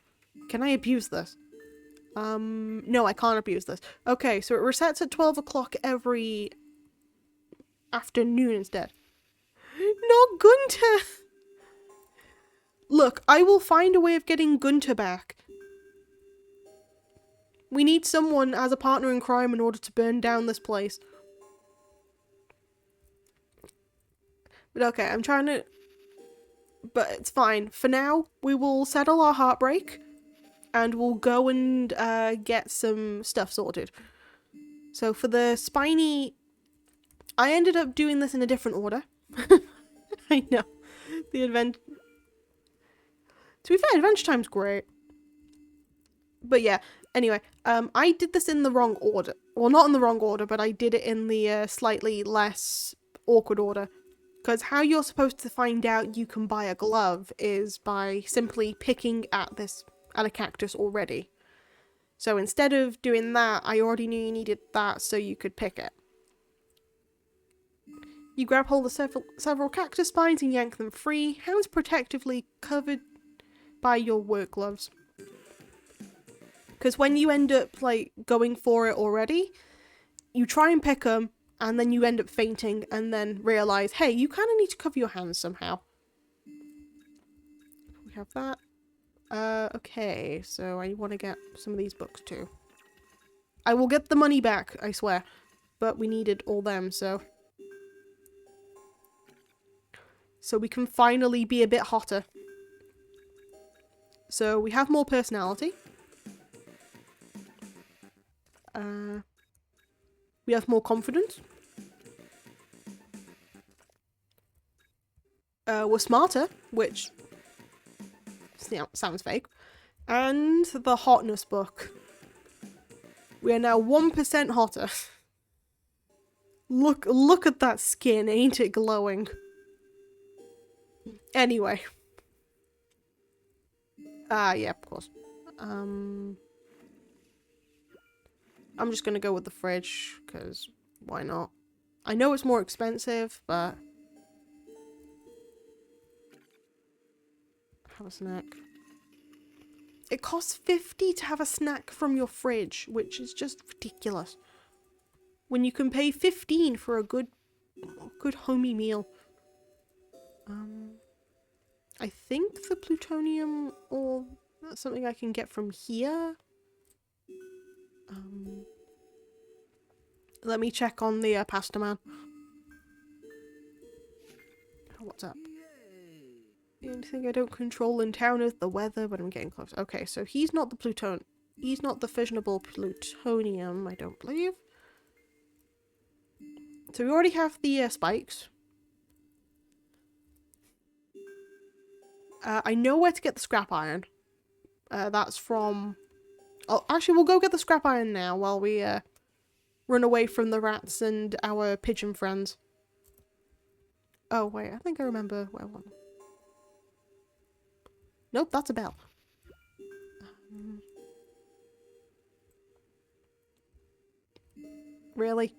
[SPEAKER 1] Can I abuse this? No, I can't abuse this. Okay, so it resets at 12 o'clock every afternoon instead. Not Gunter! Look, I will find a way of getting Gunter back. We need someone as a partner in crime in order to burn down this place. But okay, I'm trying to... But it's fine. For now, we will settle our heartbreak. And we'll go and get some stuff sorted. So for the spiny... I ended up doing this in a different order. I know. To be fair, Adventure Time's great. But yeah, anyway, I did this in the wrong order. Well, not in the wrong order, but I did it in the slightly less awkward order. Because how you're supposed to find out you can buy a glove is by simply picking at a cactus already. So instead of doing that, I already knew you needed that so you could pick it. You grab hold of several cactus spines and yank them free, hands protectively covered by your work gloves. Because when you end up, like, going for it already, you try and pick them, and then you end up fainting, and then realise, hey, you kind of need to cover your hands somehow. We have that. Okay, so I want to get some of these books too. I will get the money back, I swear. But we needed all them, so... So we can finally be a bit hotter. So we have more personality. We have more confidence. We're smarter, which sounds fake. And the hotness book. We are now 1% hotter. Look at that skin, ain't it glowing? Anyway. Yeah, of course. I'm just gonna go with the fridge, because why not? I know it's more expensive, but... Have a snack. It costs 50 to have a snack from your fridge, which is just ridiculous. When you can pay 15 for a good homey meal. I think the plutonium or something I can get from here. Let me check on the pasta man. What's up? The only thing I don't control in town is the weather, but I'm getting close. Okay, so he's not the he's not the fissionable plutonium, I don't believe. So we already have the spikes. I know where to get the scrap iron. That's from... Oh, actually, we'll go get the scrap iron now while we run away from the rats and our pigeon friends. Oh, wait, I think I remember where one. Nope, that's a bell. Really?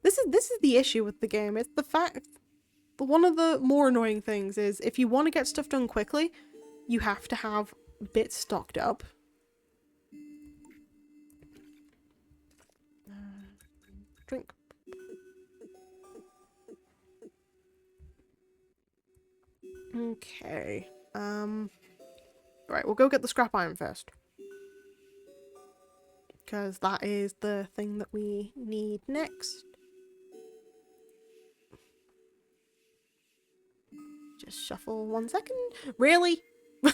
[SPEAKER 1] This is the issue with the game. It's the fact... One of the more annoying things is if you want to get stuff done quickly, you have to have bits stocked up. Drink. Okay. Right, we'll go get the scrap iron first. Because that is the thing that we need next. Just shuffle 1 second. Really? I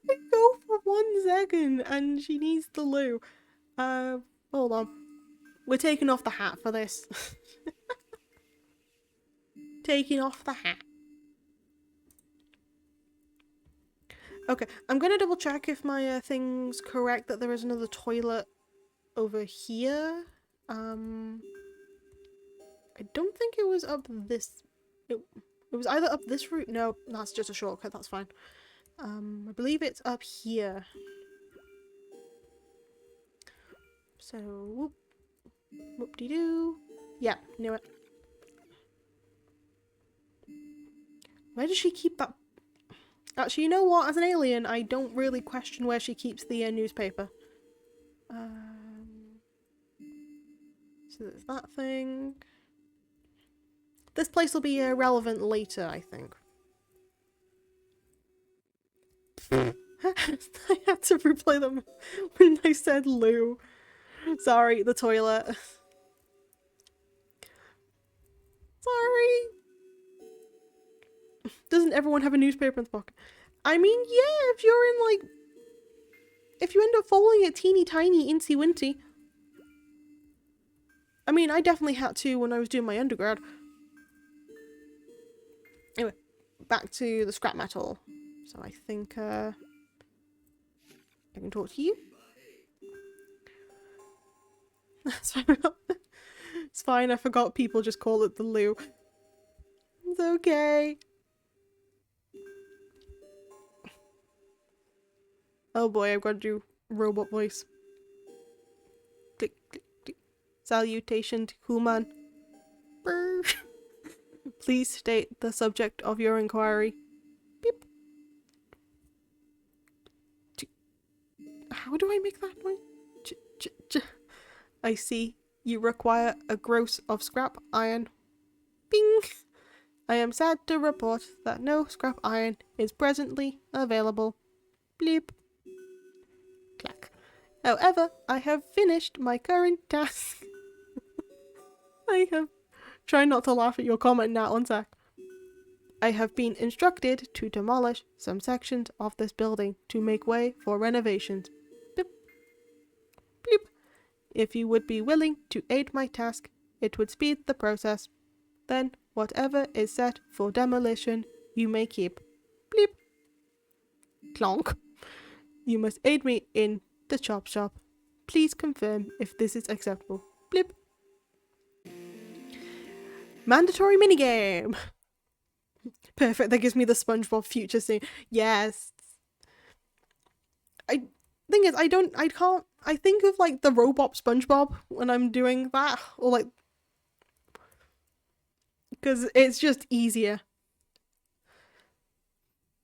[SPEAKER 1] go for 1 second and she needs the loo. Hold on. We're taking off the hat for this. Taking off the hat. Okay, I'm gonna double check if my thing's correct that there is another toilet over here. I don't think it was up this... It was either up this route. No, that's just a shortcut, that's fine. I believe it's up here. So, whoop. Whoop-de-doo. Yeah, knew it. Where does she keep that? Actually, you know what? As an alien, I don't really question where she keeps the newspaper. So there's that thing. This place will be relevant later, I think. I had to replay them when I said loo. Sorry, the toilet. Sorry. Doesn't everyone have a newspaper in the pocket? I mean, yeah, if you're in, like... If you end up following a teeny tiny incy winty. I mean, I definitely had to when I was doing my undergrad. Anyway, back to the scrap metal. So I think, I can talk to you. It's fine, I forgot people just call it the loo. It's okay. Oh boy, I've got to do robot voice. Click, click, click. Salutation to human. Brr. Please state the subject of your inquiry. Beep. How do I make that noise? I see. You require a gross of scrap iron. Bing! I am sad to report that no scrap iron is presently available. Bleep. Clack. However, I have finished my current task. I have... Try not to laugh at your comment now, one sec. I have been instructed to demolish some sections of this building to make way for renovations. Beep. Bleep. If you would be willing to aid my task, it would speed the process. Then, whatever is set for demolition, you may keep. Bleep. Clonk. You must aid me in the chop shop. Please confirm if this is acceptable. Bleep. Mandatory minigame. Perfect. That gives me the SpongeBob future scene. Yes. I think of like the robot SpongeBob when I'm doing that, or like, because it's just easier.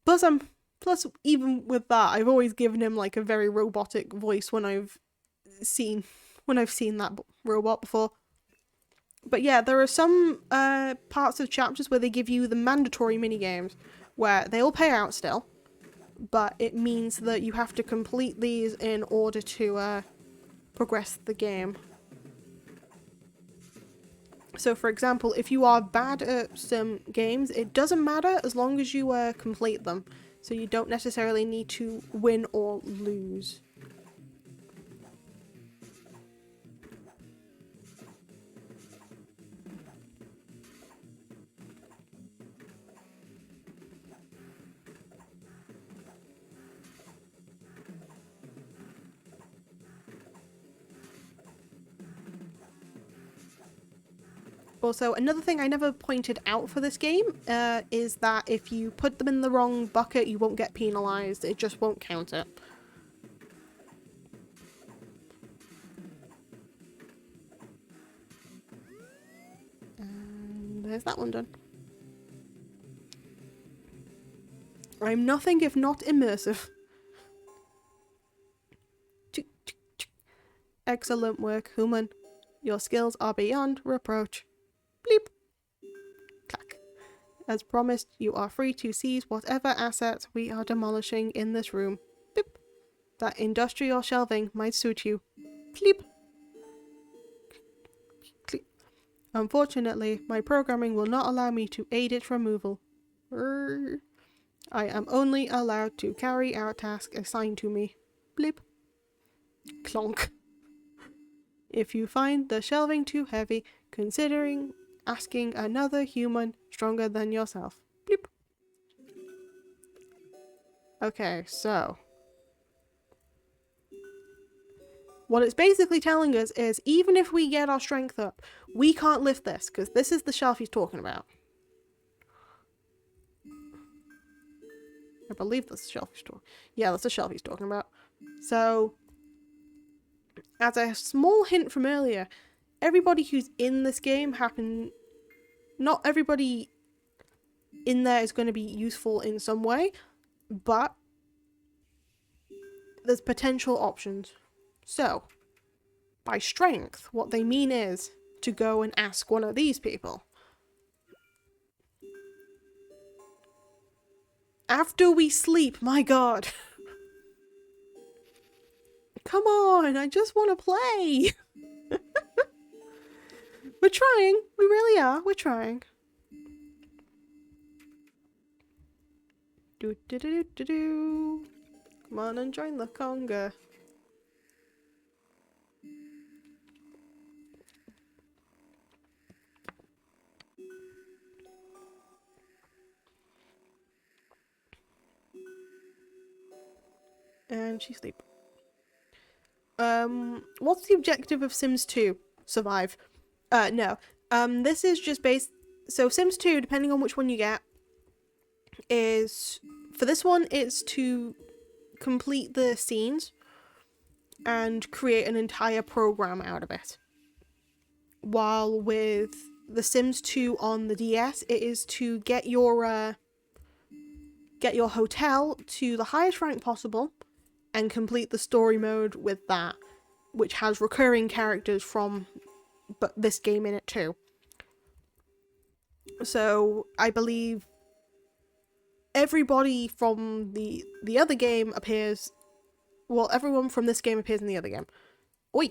[SPEAKER 1] Plus even with that, I've always given him like a very robotic voice when I've seen that robot before. But yeah, there are some parts of chapters where they give you the mandatory minigames, where they all pay out still, but it means that you have to complete these in order to progress the game. So for example, if you are bad at some games, it doesn't matter as long as you complete them. So you don't necessarily need to win or lose. Also, another thing I never pointed out for this game is that if you put them in the wrong bucket, you won't get penalised. It just won't count it. And there's that one done. I'm nothing if not immersive. Excellent work, human. Your skills are beyond reproach. Bleep. Clack. As promised, you are free to seize whatever assets we are demolishing in this room. Beep. That industrial shelving might suit you. Bleep. Bleep. Unfortunately, my programming will not allow me to aid its removal. I am only allowed to carry out tasks assigned to me. Bleep. Clonk. If you find the shelving too heavy, considering asking another human stronger than yourself. Bleep. Okay, so what it's basically telling us is even if we get our strength up, we can't lift this because this is the shelf he's talking about. I believe that's the shelf he's talking. Yeah, that's the shelf he's talking about. So, as a small hint from earlier, everybody who's in this game not everybody in there is going to be useful in some way, but there's potential options. So, by strength, what they mean is to go and ask one of these people. After we sleep, my god. Come on, I just want to play. We're trying. We really are. We're trying. Do do do do do do. Come on and join the conga. And she's asleep. What's the objective of Sims 2? Survive. No. This is just based... So Sims 2, depending on which one you get, is... For this one, it's to complete the scenes and create an entire program out of it. While with the Sims 2 on the DS, it is to get your hotel to the highest rank possible and complete the story mode with that, which has recurring characters from this game in it too. So I believe everybody from the other game appears... Well, everyone from this game appears in the other game. Oi!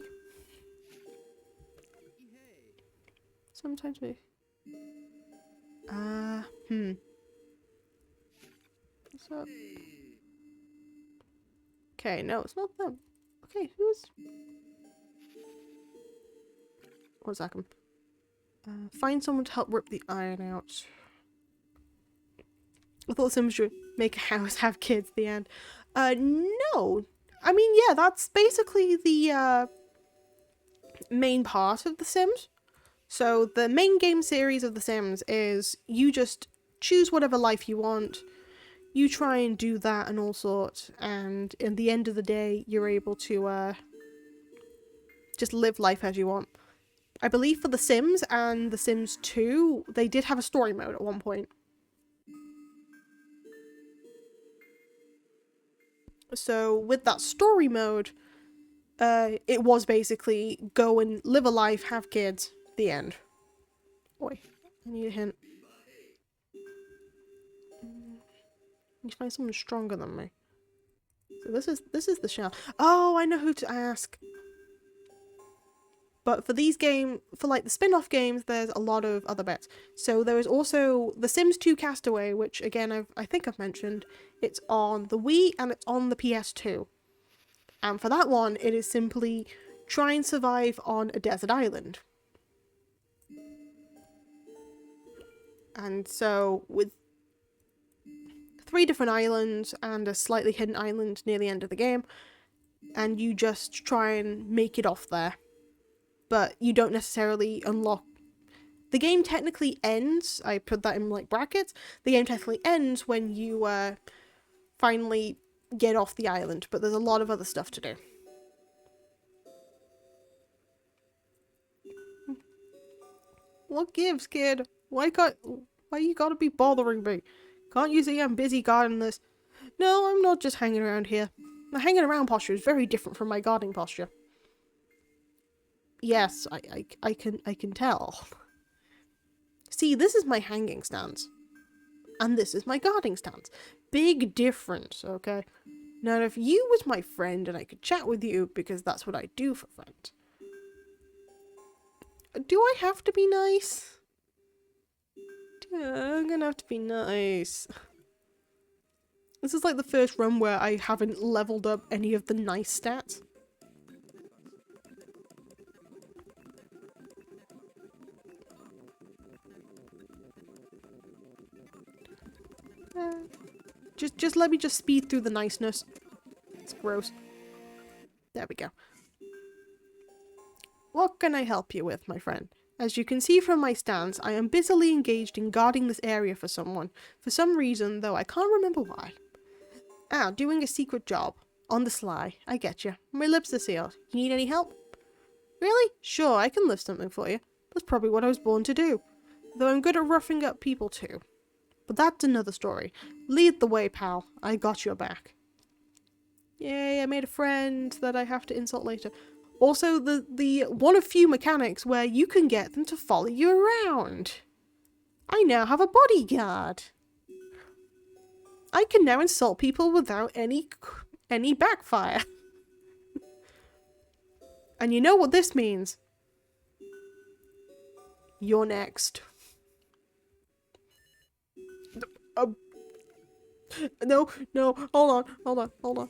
[SPEAKER 1] Sometimes we... What's up? Okay, no, it's not them. Okay, who's... 1 second. Find someone to help rip the iron out. I thought Sims should make a house, have kids at the end. No. I mean, yeah, that's basically the main part of The Sims. So the main game series of The Sims is you just choose whatever life you want. You try and do that and all sorts. And in the end of the day, you're able to just live life as you want. I believe for The Sims and The Sims 2, they did have a story mode at one point. So with that story mode, it was basically go and live a life, have kids, the end. Oi, I need a hint. I need to find someone stronger than me. So this is the shell. Oh, I know who to ask. But for these games, for like the spin-off games, there's a lot of other bits. So there is also The Sims 2 Castaway, which again I think I've mentioned. It's on the Wii and it's on the PS2. And for that one, it is simply try and survive on a desert island. And so with 3 different islands and a slightly hidden island near the end of the game, and you just try and make it off there. But you don't necessarily unlock... The game technically ends, I put that in like brackets, the game technically ends when you finally get off the island, but there's a lot of other stuff to do. What gives, kid? Why you gotta be bothering me? Can't you see I'm busy guarding this? No, I'm not just hanging around here. My hanging around posture is very different from my guarding posture. Yes, I can tell. See, this is my hanging stance. And this is my guarding stance. Big difference, okay? Now, if you was my friend and I could chat with you, because that's what I do for friends. Do I have to be nice? I'm gonna have to be nice. This is like the first run where I haven't leveled up any of the nice stats. Just let me just speed through the niceness. It's gross. There we go. What can I help you with, my friend? As you can see from my stance, I am busily engaged in guarding this area for someone. For some reason, though I can't remember why. Ah, doing a secret job. On the sly. I get you. My lips are sealed. You need any help? Really? Sure, I can lift something for you. That's probably what I was born to do. Though I'm good at roughing up people too. But that's another story. Lead the way, pal. I got your back. Yay, I made a friend that I have to insult later. Also, the one of few mechanics where you can get them to follow you around. I now have a bodyguard. I can now insult people without any backfire. And you know what this means? You're next. No, hold on.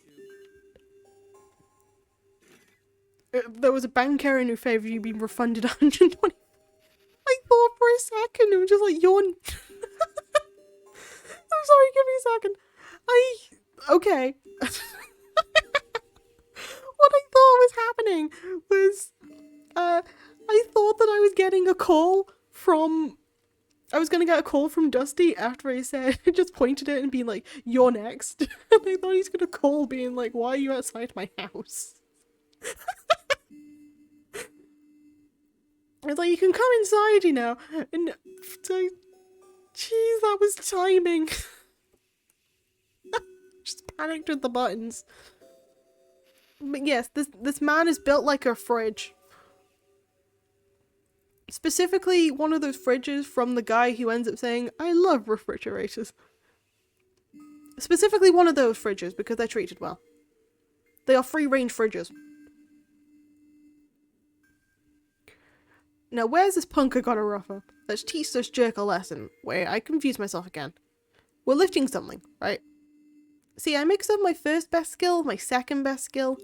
[SPEAKER 1] There was a bank error in your favour, you've been refunded 120. I thought for a second, it was just like, you're... I'm sorry, give me a second. Okay. What I thought was happening was, I thought that I was getting a call from... I was gonna get a call from Dusty after I said, just pointed it and being like, you're next. And I thought he's gonna call being like, why are you outside my house? It's like, you can come inside, you know. And so, jeez, that was timing. Just panicked with the buttons. But yes, this man is built like a fridge. Specifically, one of those fridges from the guy who ends up saying, I love refrigerators. Specifically one of those fridges, because they're treated well. They are free-range fridges. Now, where's this punker got a rougher? Let's teach this jerk a lesson. Wait, I confused myself again. We're lifting something, right? See, I mixed up my first best skill, my second best skill.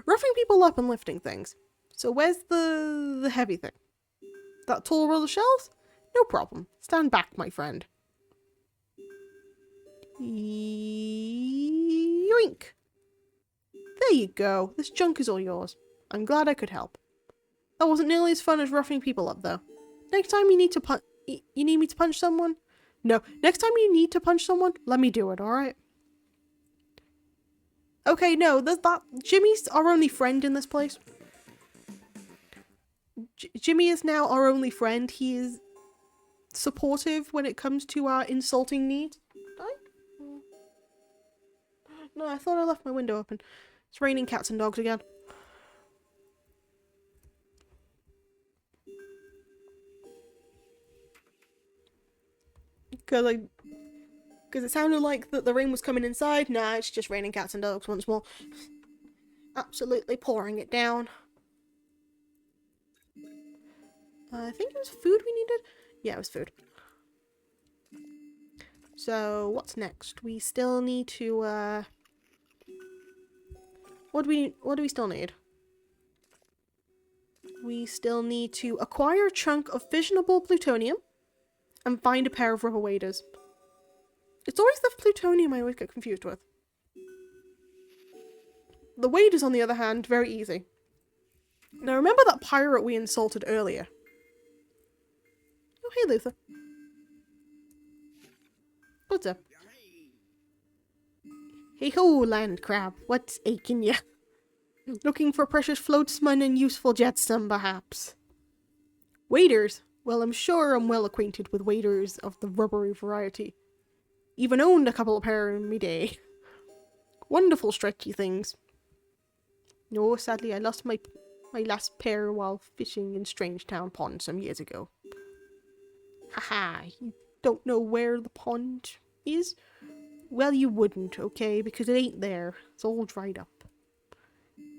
[SPEAKER 1] Roughing people up and lifting things. So where's the heavy thing? That tall roll of shelves? No problem. Stand back, my friend. Yoink. There you go. This junk is all yours. I'm glad I could help. That wasn't nearly as fun as roughing people up, though. Next time you need to you need me to punch someone? No. Next time you need to punch someone, let me do it, alright? Okay, no, Jimmy's our only friend in this place. Jimmy is now our only friend. He is supportive when it comes to our insulting needs. No, I thought I left my window open. It's raining cats and dogs again. Because it sounded like that the rain was coming inside. Nah, it's just raining cats and dogs once more. Absolutely pouring it down. I think it was food we needed. Yeah, it was food. So, what's next? We still need to, what do we still need? We still need to acquire a chunk of fissionable plutonium and find a pair of rubber waders. It's always the plutonium I always get confused with. The waders, on the other hand, very easy. Now, remember that pirate we insulted earlier? Oh, hey, Luther. What's up? Hey ho, land crab. What's aching ya? Looking for precious floatsman and useful jetsam, perhaps? Waders? Well, I'm sure I'm well acquainted with waders of the rubbery variety. Even owned a couple of pair in me day. Wonderful stretchy things. No, sadly I lost my last pair while fishing in Strangetown Pond some years ago. Haha, you don't know where the pond is? Well, you wouldn't, okay, because it ain't there. It's all dried up.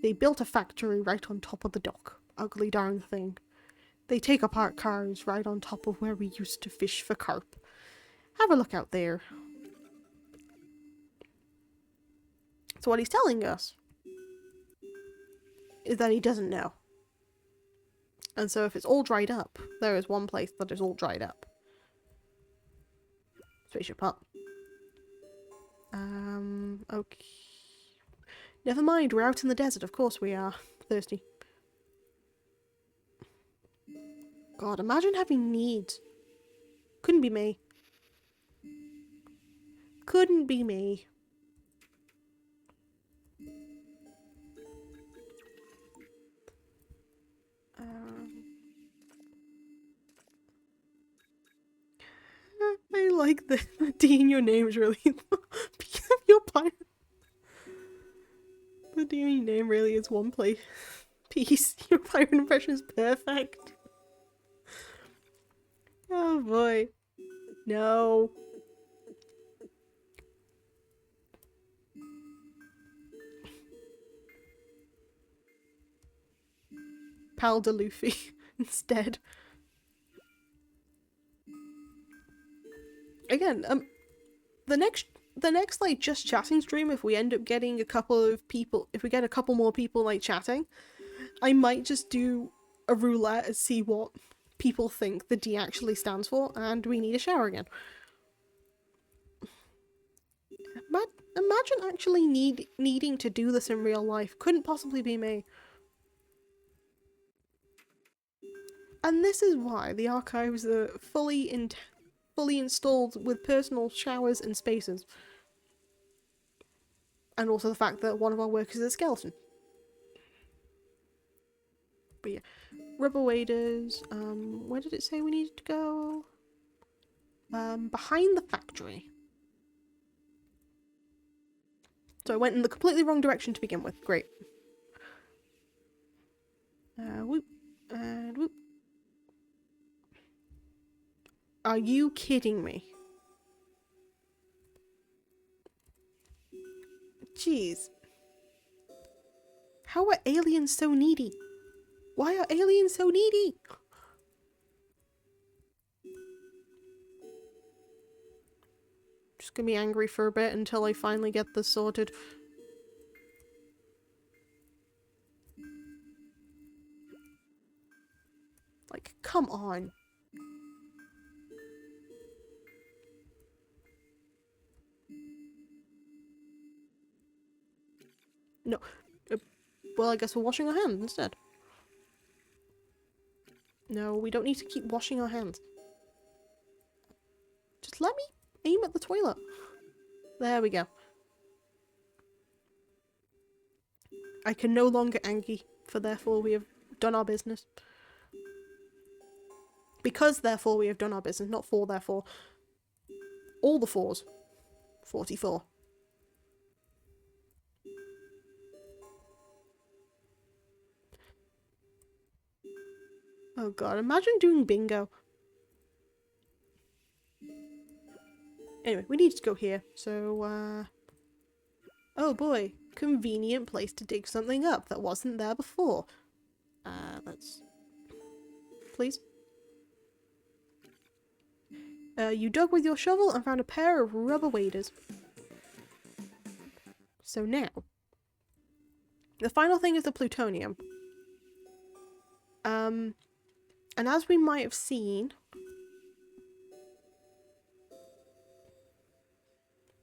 [SPEAKER 1] They built a factory right on top of the dock. Ugly darn thing. They take apart cars right on top of where we used to fish for carp. Have a look out there. So what he's telling us is that he doesn't know. And so if it's all dried up, there is one place that is all dried up. Spaceship up. Okay. Never mind, we're out in the desert, of course we are. Thirsty. God, imagine having needs. Couldn't be me. Couldn't be me. I like the D in your name is really your pirate. The D in your name really is one place piece. Your pirate impression is perfect. Oh boy. No. Pal de Luffy instead. Again, the next like just chatting stream, if we end up getting a couple of people, if we get a couple more people like chatting, I might just do a roulette and see what people think the D actually stands for, and we need a shower again. Imagine actually needing to do this in real life. Couldn't possibly be me. And this is why the archives are fully installed with personal showers and spaces. And also the fact that one of our workers is a skeleton. But yeah. Rubber waders. Where did it say we needed to go? Behind the factory. So I went in the completely wrong direction to begin with. Great. Whoop. And whoop. Are you kidding me? Jeez. How are aliens so needy? Why are aliens so needy? Just gonna be angry for a bit until I finally get this sorted. Like, come on. No. Well, I guess we're washing our hands instead. No, we don't need to keep washing our hands. Just let me aim at the toilet. There we go. I can no longer Angie, for therefore we have done our business. Because therefore we have done our business, not for therefore. All the fours. 44. Oh god, imagine doing bingo. Anyway, we need to go here, so, oh boy, convenient place to dig something up that wasn't there before. Let's... Please? You dug with your shovel and found a pair of rubber waders. So now, the final thing is the plutonium. And as we might have seen...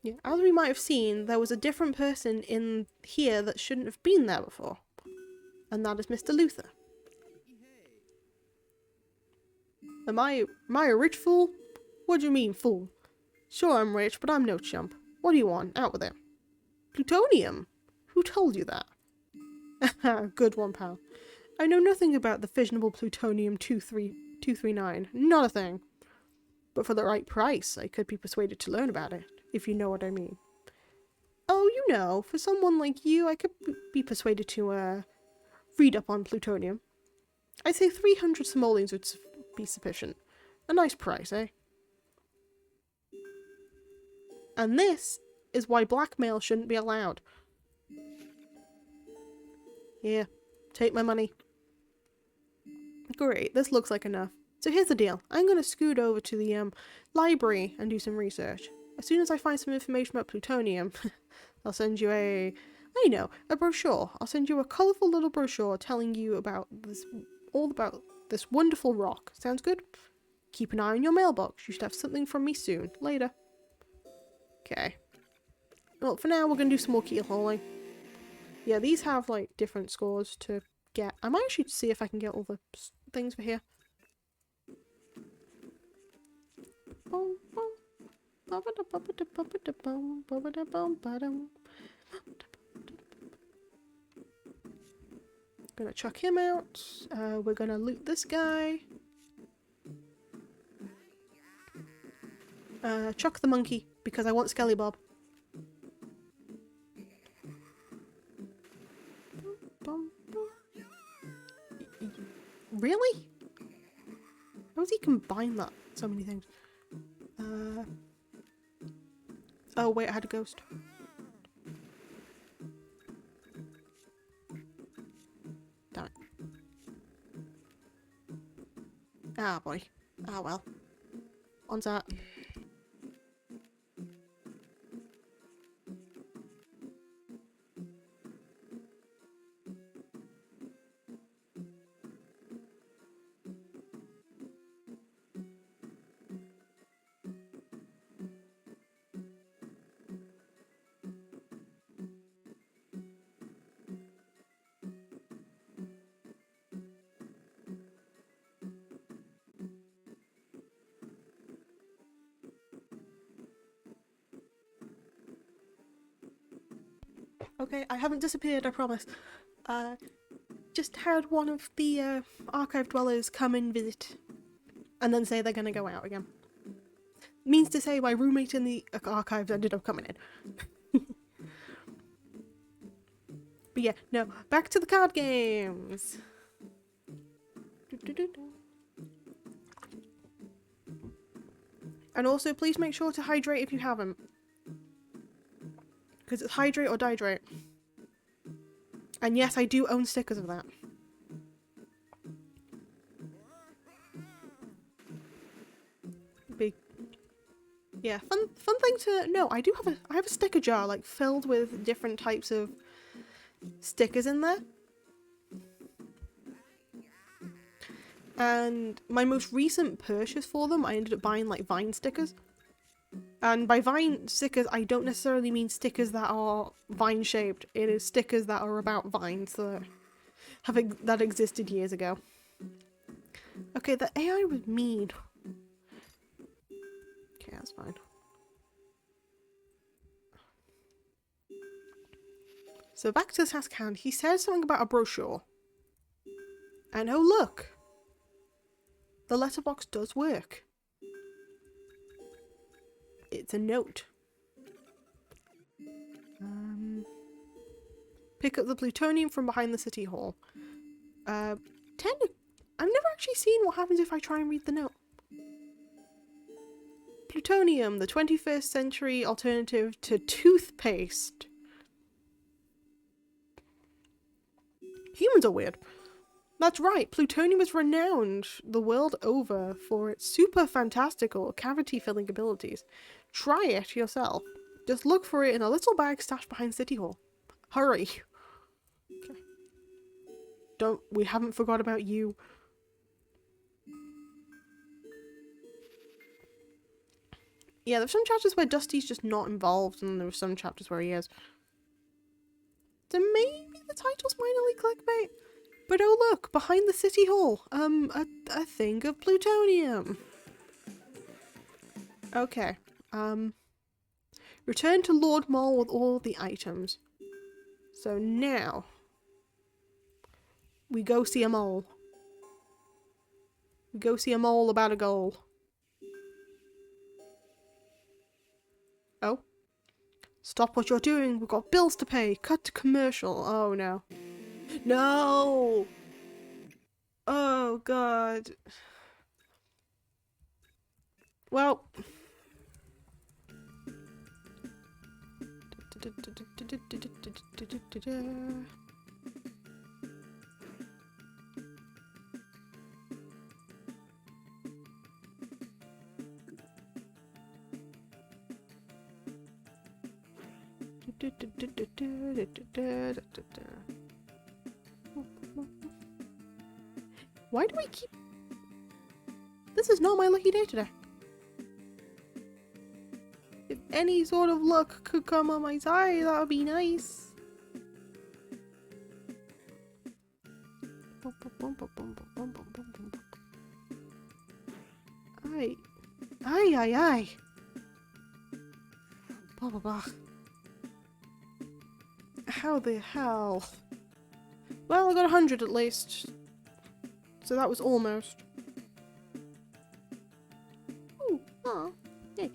[SPEAKER 1] Yeah, as we might have seen, there was a different person in here that shouldn't have been there before. And that is Mr. Luther. Am I a rich fool? What do you mean, fool? Sure, I'm rich, but I'm no chump. What do you want? Out with it. Plutonium? Who told you that? Good one, pal. I know nothing about the fissionable plutonium 239. Not a thing. But for the right price, I could be persuaded to learn about it, if you know what I mean. Oh, you know, for someone like you, I could be persuaded to, read up on plutonium. I'd say 300 simoleons would be sufficient. A nice price, eh? And this is why blackmail shouldn't be allowed. Here, take my money. Great, this looks like enough. So here's the deal. I'm going to scoot over to the library and do some research. As soon as I find some information about plutonium, I'll send you a brochure. I'll send you a colourful little brochure telling you about this, all about this wonderful rock. Sounds good? Keep an eye on your mailbox. You should have something from me soon. Later. Okay. Well, for now, we're going to do some more keel hauling. Yeah, these have, like, different scores to get. I might actually see if I can get all the things for here. Gonna chuck him out. We're gonna loot this guy. Chuck the monkey, because I want Skelly Bob. Really? How does he combine that? So many things. Oh wait, I had a ghost. Damn it. Ah boy. Ah well. On that. Okay, I haven't disappeared, I promise. Just had one of the archive dwellers come and visit, and then say they're gonna go out again. Means to say my roommate in the archives ended up coming in. But yeah, no, back to the card games. And also, please make sure to hydrate if you haven't. Because it's hydrate or dihydrate. And yes, I do own stickers of that. Big. Yeah, fun thing to know. I have a sticker jar like filled with different types of stickers in there. And my most recent purchase for them, I ended up buying like Vine stickers. And by Vine stickers, I don't necessarily mean stickers that are vine shaped. It is stickers that are about vines that existed years ago. Okay, the AI was mean. Okay, that's fine. So back to the task hand. He says something about a brochure. And oh look! The letterbox does work. It's a note. Pick up the plutonium from behind the city hall. I've never actually seen what happens if I try and read the note. Plutonium, the 21st century alternative to toothpaste. Humans are weird. That's right, plutonium is renowned the world over for its super fantastical cavity-filling abilities. Try it yourself. Just look for it in a little bag stashed behind City Hall. Hurry. Okay. We haven't forgot about you. Yeah, there's some chapters where Dusty's just not involved, and there were some chapters where he is. So maybe the title's minorly clickbait? But oh look, behind the City Hall, a thing of plutonium. Okay, return to Lord Mall with all the items. So now, we go see a mole. We go see a mole about a goal. Oh. Stop what you're doing, we've got bills to pay. Cut to commercial. Oh no. No! Oh god. Well. Why do I keep... This is not my lucky day today. If any sort of luck could come on my side, that would be nice. Aye. Aye, aye, aye. Blah, blah, blah. How the hell? Well, I got 100 at least. So that was almost. Ooh, aw, hey.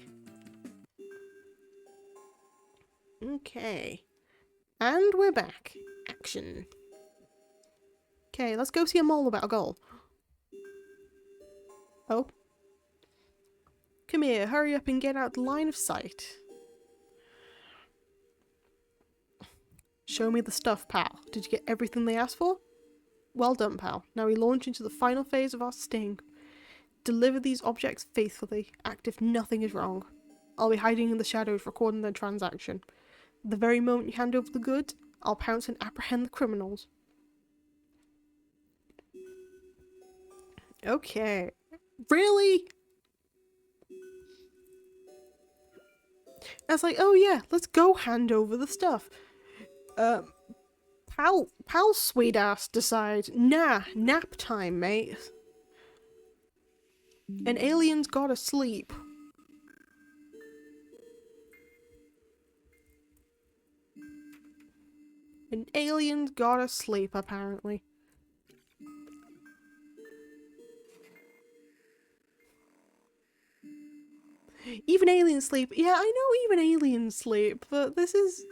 [SPEAKER 1] Okay. And we're back. Action. Okay, let's go see a mole about a goal. Oh. Come here, hurry up and get out the line of sight. Show me the stuff, pal. Did you get everything they asked for? Well done, pal. Now we launch into the final phase of our sting. Deliver these objects faithfully. Act if nothing is wrong. I'll be hiding in the shadows recording the transaction. The very moment you hand over the goods, I'll pounce and apprehend the criminals. Okay. Really? I was like, oh yeah, let's go hand over the stuff. Pal sweet ass decide, nah, nap time, mate. An alien's gotta sleep. An alien's gotta sleep, apparently. Even aliens sleep. Yeah, I know even aliens sleep, but this is...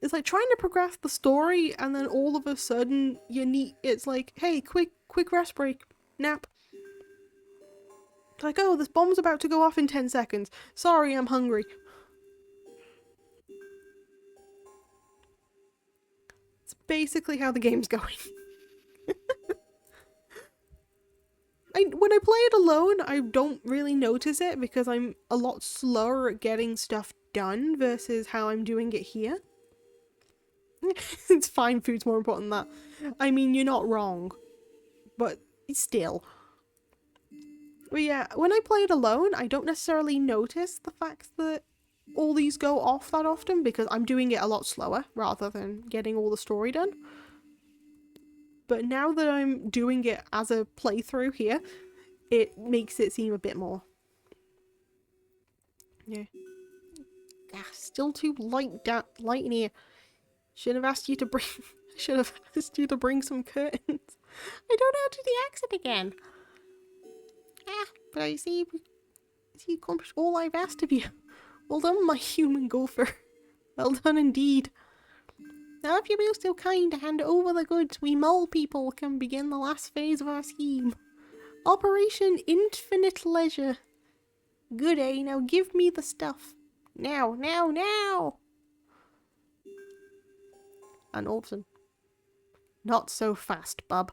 [SPEAKER 1] It's like trying to progress the story and then all of a sudden you need... It's like, hey, quick rest break. Nap. It's like, oh, this bomb's about to go off in 10 seconds. Sorry, I'm hungry. It's basically how the game's going. when I play it alone, I don't really notice it because I'm a lot slower at getting stuff done versus how I'm doing it here. It's fine, food's more important than that. I mean, you're not wrong, but still. But yeah, when I play it alone, I don't necessarily notice the fact that all these go off that often because I'm doing it a lot slower rather than getting all the story done. But now that I'm doing it as a playthrough here, it makes it seem a bit more. Yeah. Ah, still too light in here. Should have asked you to bring some curtains. I don't know how to do the accent again. Ah, but I see you accomplished all I've asked of you. Well done, my human gopher. Well done indeed. Now if you'll be so kind to hand over the goods, we mole people can begin the last phase of our scheme. Operation Infinite Leisure. Good, eh? Now give me the stuff. Now, now, now! And Orpson. Not so fast, bub.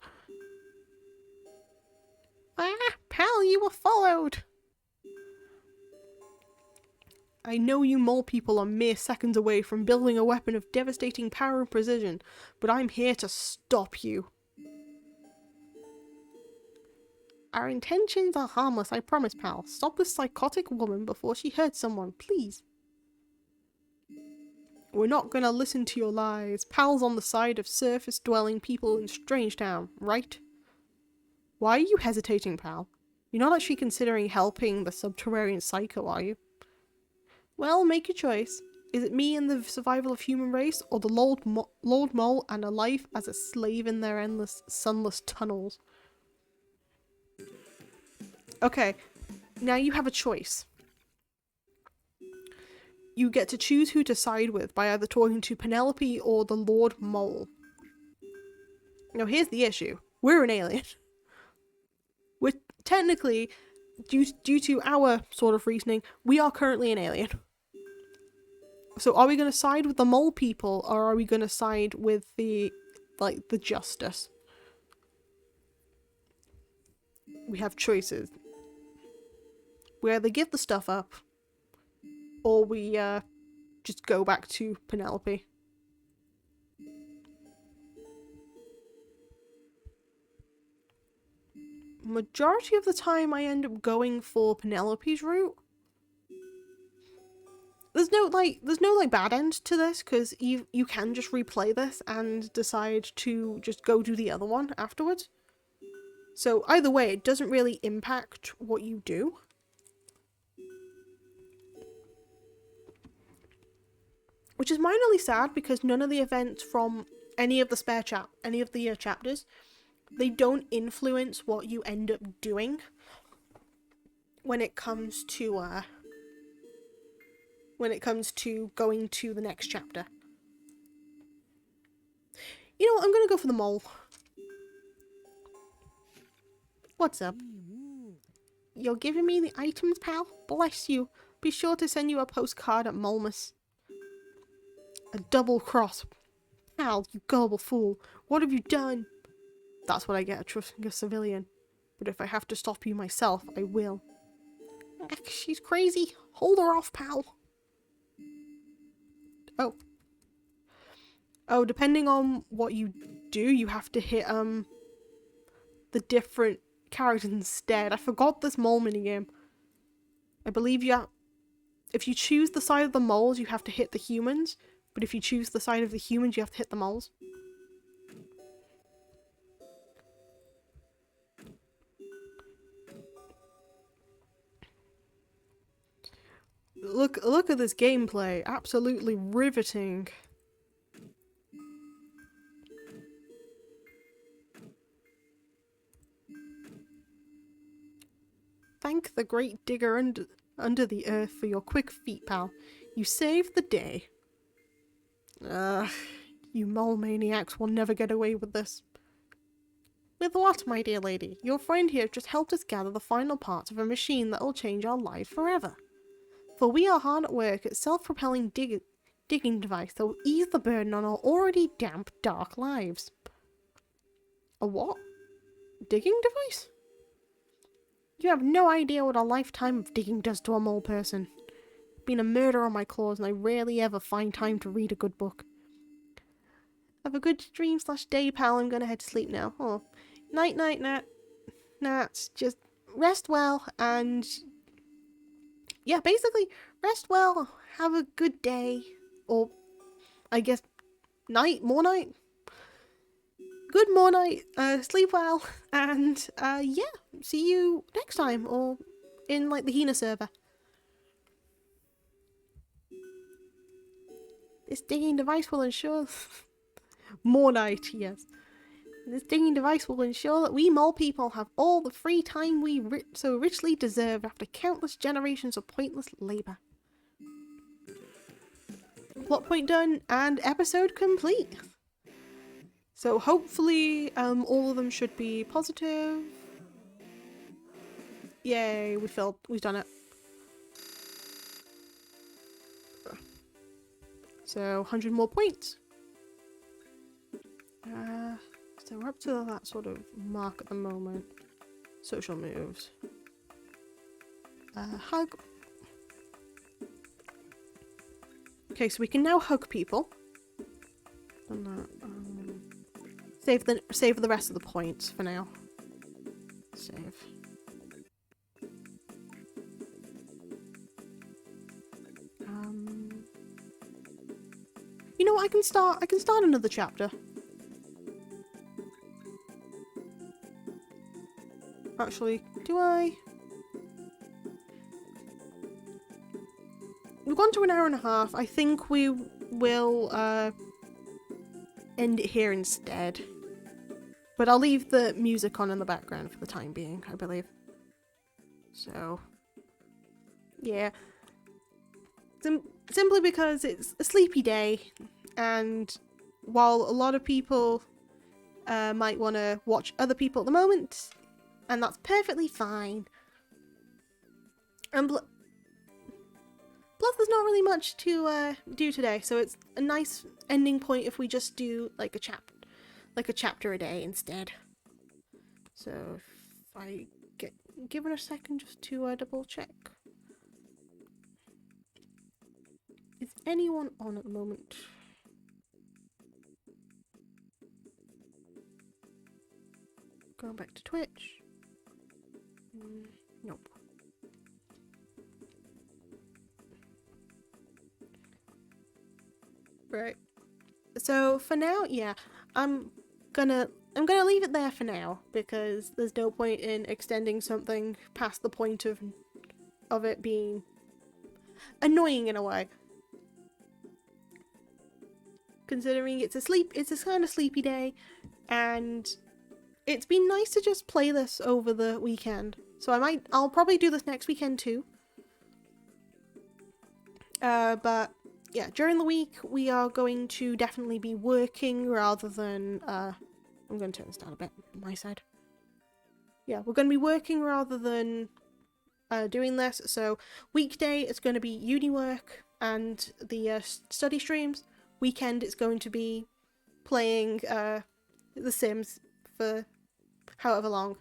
[SPEAKER 1] Ah, pal, you were followed! I know you mole people are mere seconds away from building a weapon of devastating power and precision, but I'm here to stop you. Our intentions are harmless, I promise, pal. Stop this psychotic woman before she hurts someone, please. We're not gonna listen to your lies. Pal's on the side of surface-dwelling people in Strangetown, right? Why are you hesitating, pal? You're not actually considering helping the subterranean psycho, are you? Well, make your choice. Is it me and the survival of human race, or the Lord Mole and a life as a slave in their endless, sunless tunnels? Okay, now you have a choice. You get to choose who to side with by either talking to Penelope or the Lord Mole. Now here's the issue. We're an alien. We're technically, due to our sort of reasoning, we are currently an alien. So are we going to side with the mole people, or are we going to side with the justice? We have choices. We either give the stuff up, or we just go back to Penelope. Majority of the time I end up going for Penelope's route. There's no bad end to this, because you can just replay this and decide to just go do the other one afterwards. So either way, it doesn't really impact what you do. Which is minorly sad, because none of the events from any of the chapters, they don't influence what you end up doing when it comes to going to the next chapter. You know what, I'm gonna go for the mole. What's up? You're giving me the items, pal? Bless you. Be sure to send you a postcard at Molmus. A double cross. Pal, you gullible fool. What have you done? That's what I get at trusting a civilian. But if I have to stop you myself, I will. She's crazy. Hold her off, pal. Oh, depending on what you do, you have to hit the different characters instead. I forgot this mole minigame. I believe if you choose the side of the moles, you have to hit the humans. But if you choose the side of the humans, you have to hit the moles. Look at this gameplay. Absolutely riveting. Thank the great digger under the earth for your quick feet, pal. You saved the day. You mole maniacs will never get away with this. With what, my dear lady? Your friend here just helped us gather the final parts of a machine that will change our lives forever. For we are hard at work at self-propelling digging device that will ease the burden on our already damp, dark lives. A what? Digging device? You have no idea what a lifetime of digging does to a mole person. Been a murder on my claws, and I rarely ever find time to read a good book. Have a good dream/day, pal. I'm gonna head to sleep now. Oh, night, Nats. Just rest well, and yeah, basically rest well. Have a good day, or I guess night, more night. Good more night. Sleep well, and yeah, see you next time, or in like the Hina server. This digging device will ensure more night. Yes. This digging device will ensure that we mole people have all the free time we so richly deserve after countless generations of pointless labour. Plot point done and episode complete. So hopefully all of them should be positive. Yay, we've done it. So 100 more points. So we're up to that sort of mark at the moment. Social moves. Hug. Okay, so we can now hug people. And that, save the rest of the points for now. Save. You know what? I can start another chapter. Actually, do I? We've gone to an hour and a half. I think we will end it here instead. But I'll leave the music on in the background for the time being, I believe. So, yeah. Simply because it's a sleepy day, and while a lot of people might want to watch other people at the moment, and that's perfectly fine. And plus, there's not really much to do today, so it's a nice ending point if we just do like a chapter a day instead. So if I get given a second just to double check. Is anyone on at the moment? Going back to Twitch. Nope. Right. So for now, yeah, I'm gonna leave it there for now because there's no point in extending something past the point of it being annoying in a way. Considering it's a kind of sleepy day, and it's been nice to just play this over the weekend. So I'll probably do this next weekend too. But yeah, during the week we are going to definitely be working rather than I'm going to turn this down a bit on my side. Yeah, we're going to be working rather than doing this. So weekday it's going to be uni work and the study streams. Weekend it's going to be playing The Sims for however long.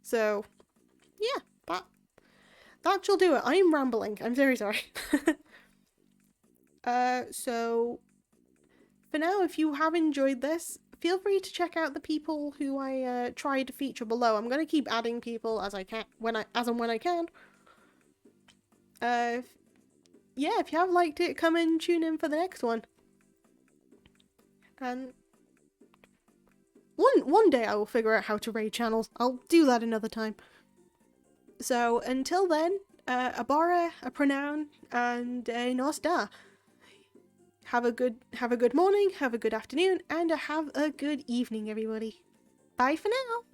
[SPEAKER 1] So yeah, that shall do it. I am rambling. I'm very sorry. So for now, if you have enjoyed this, feel free to check out the people who I tried to feature below. I'm gonna keep adding people as I can when I can. Yeah, if you have liked it, come and tune in for the next one. And one day I will figure out how to raid channels. I'll do that another time. So until then, a bara, a pronoun, and a nosta. Have a good morning, have a good afternoon, and have a good evening, everybody. Bye for now.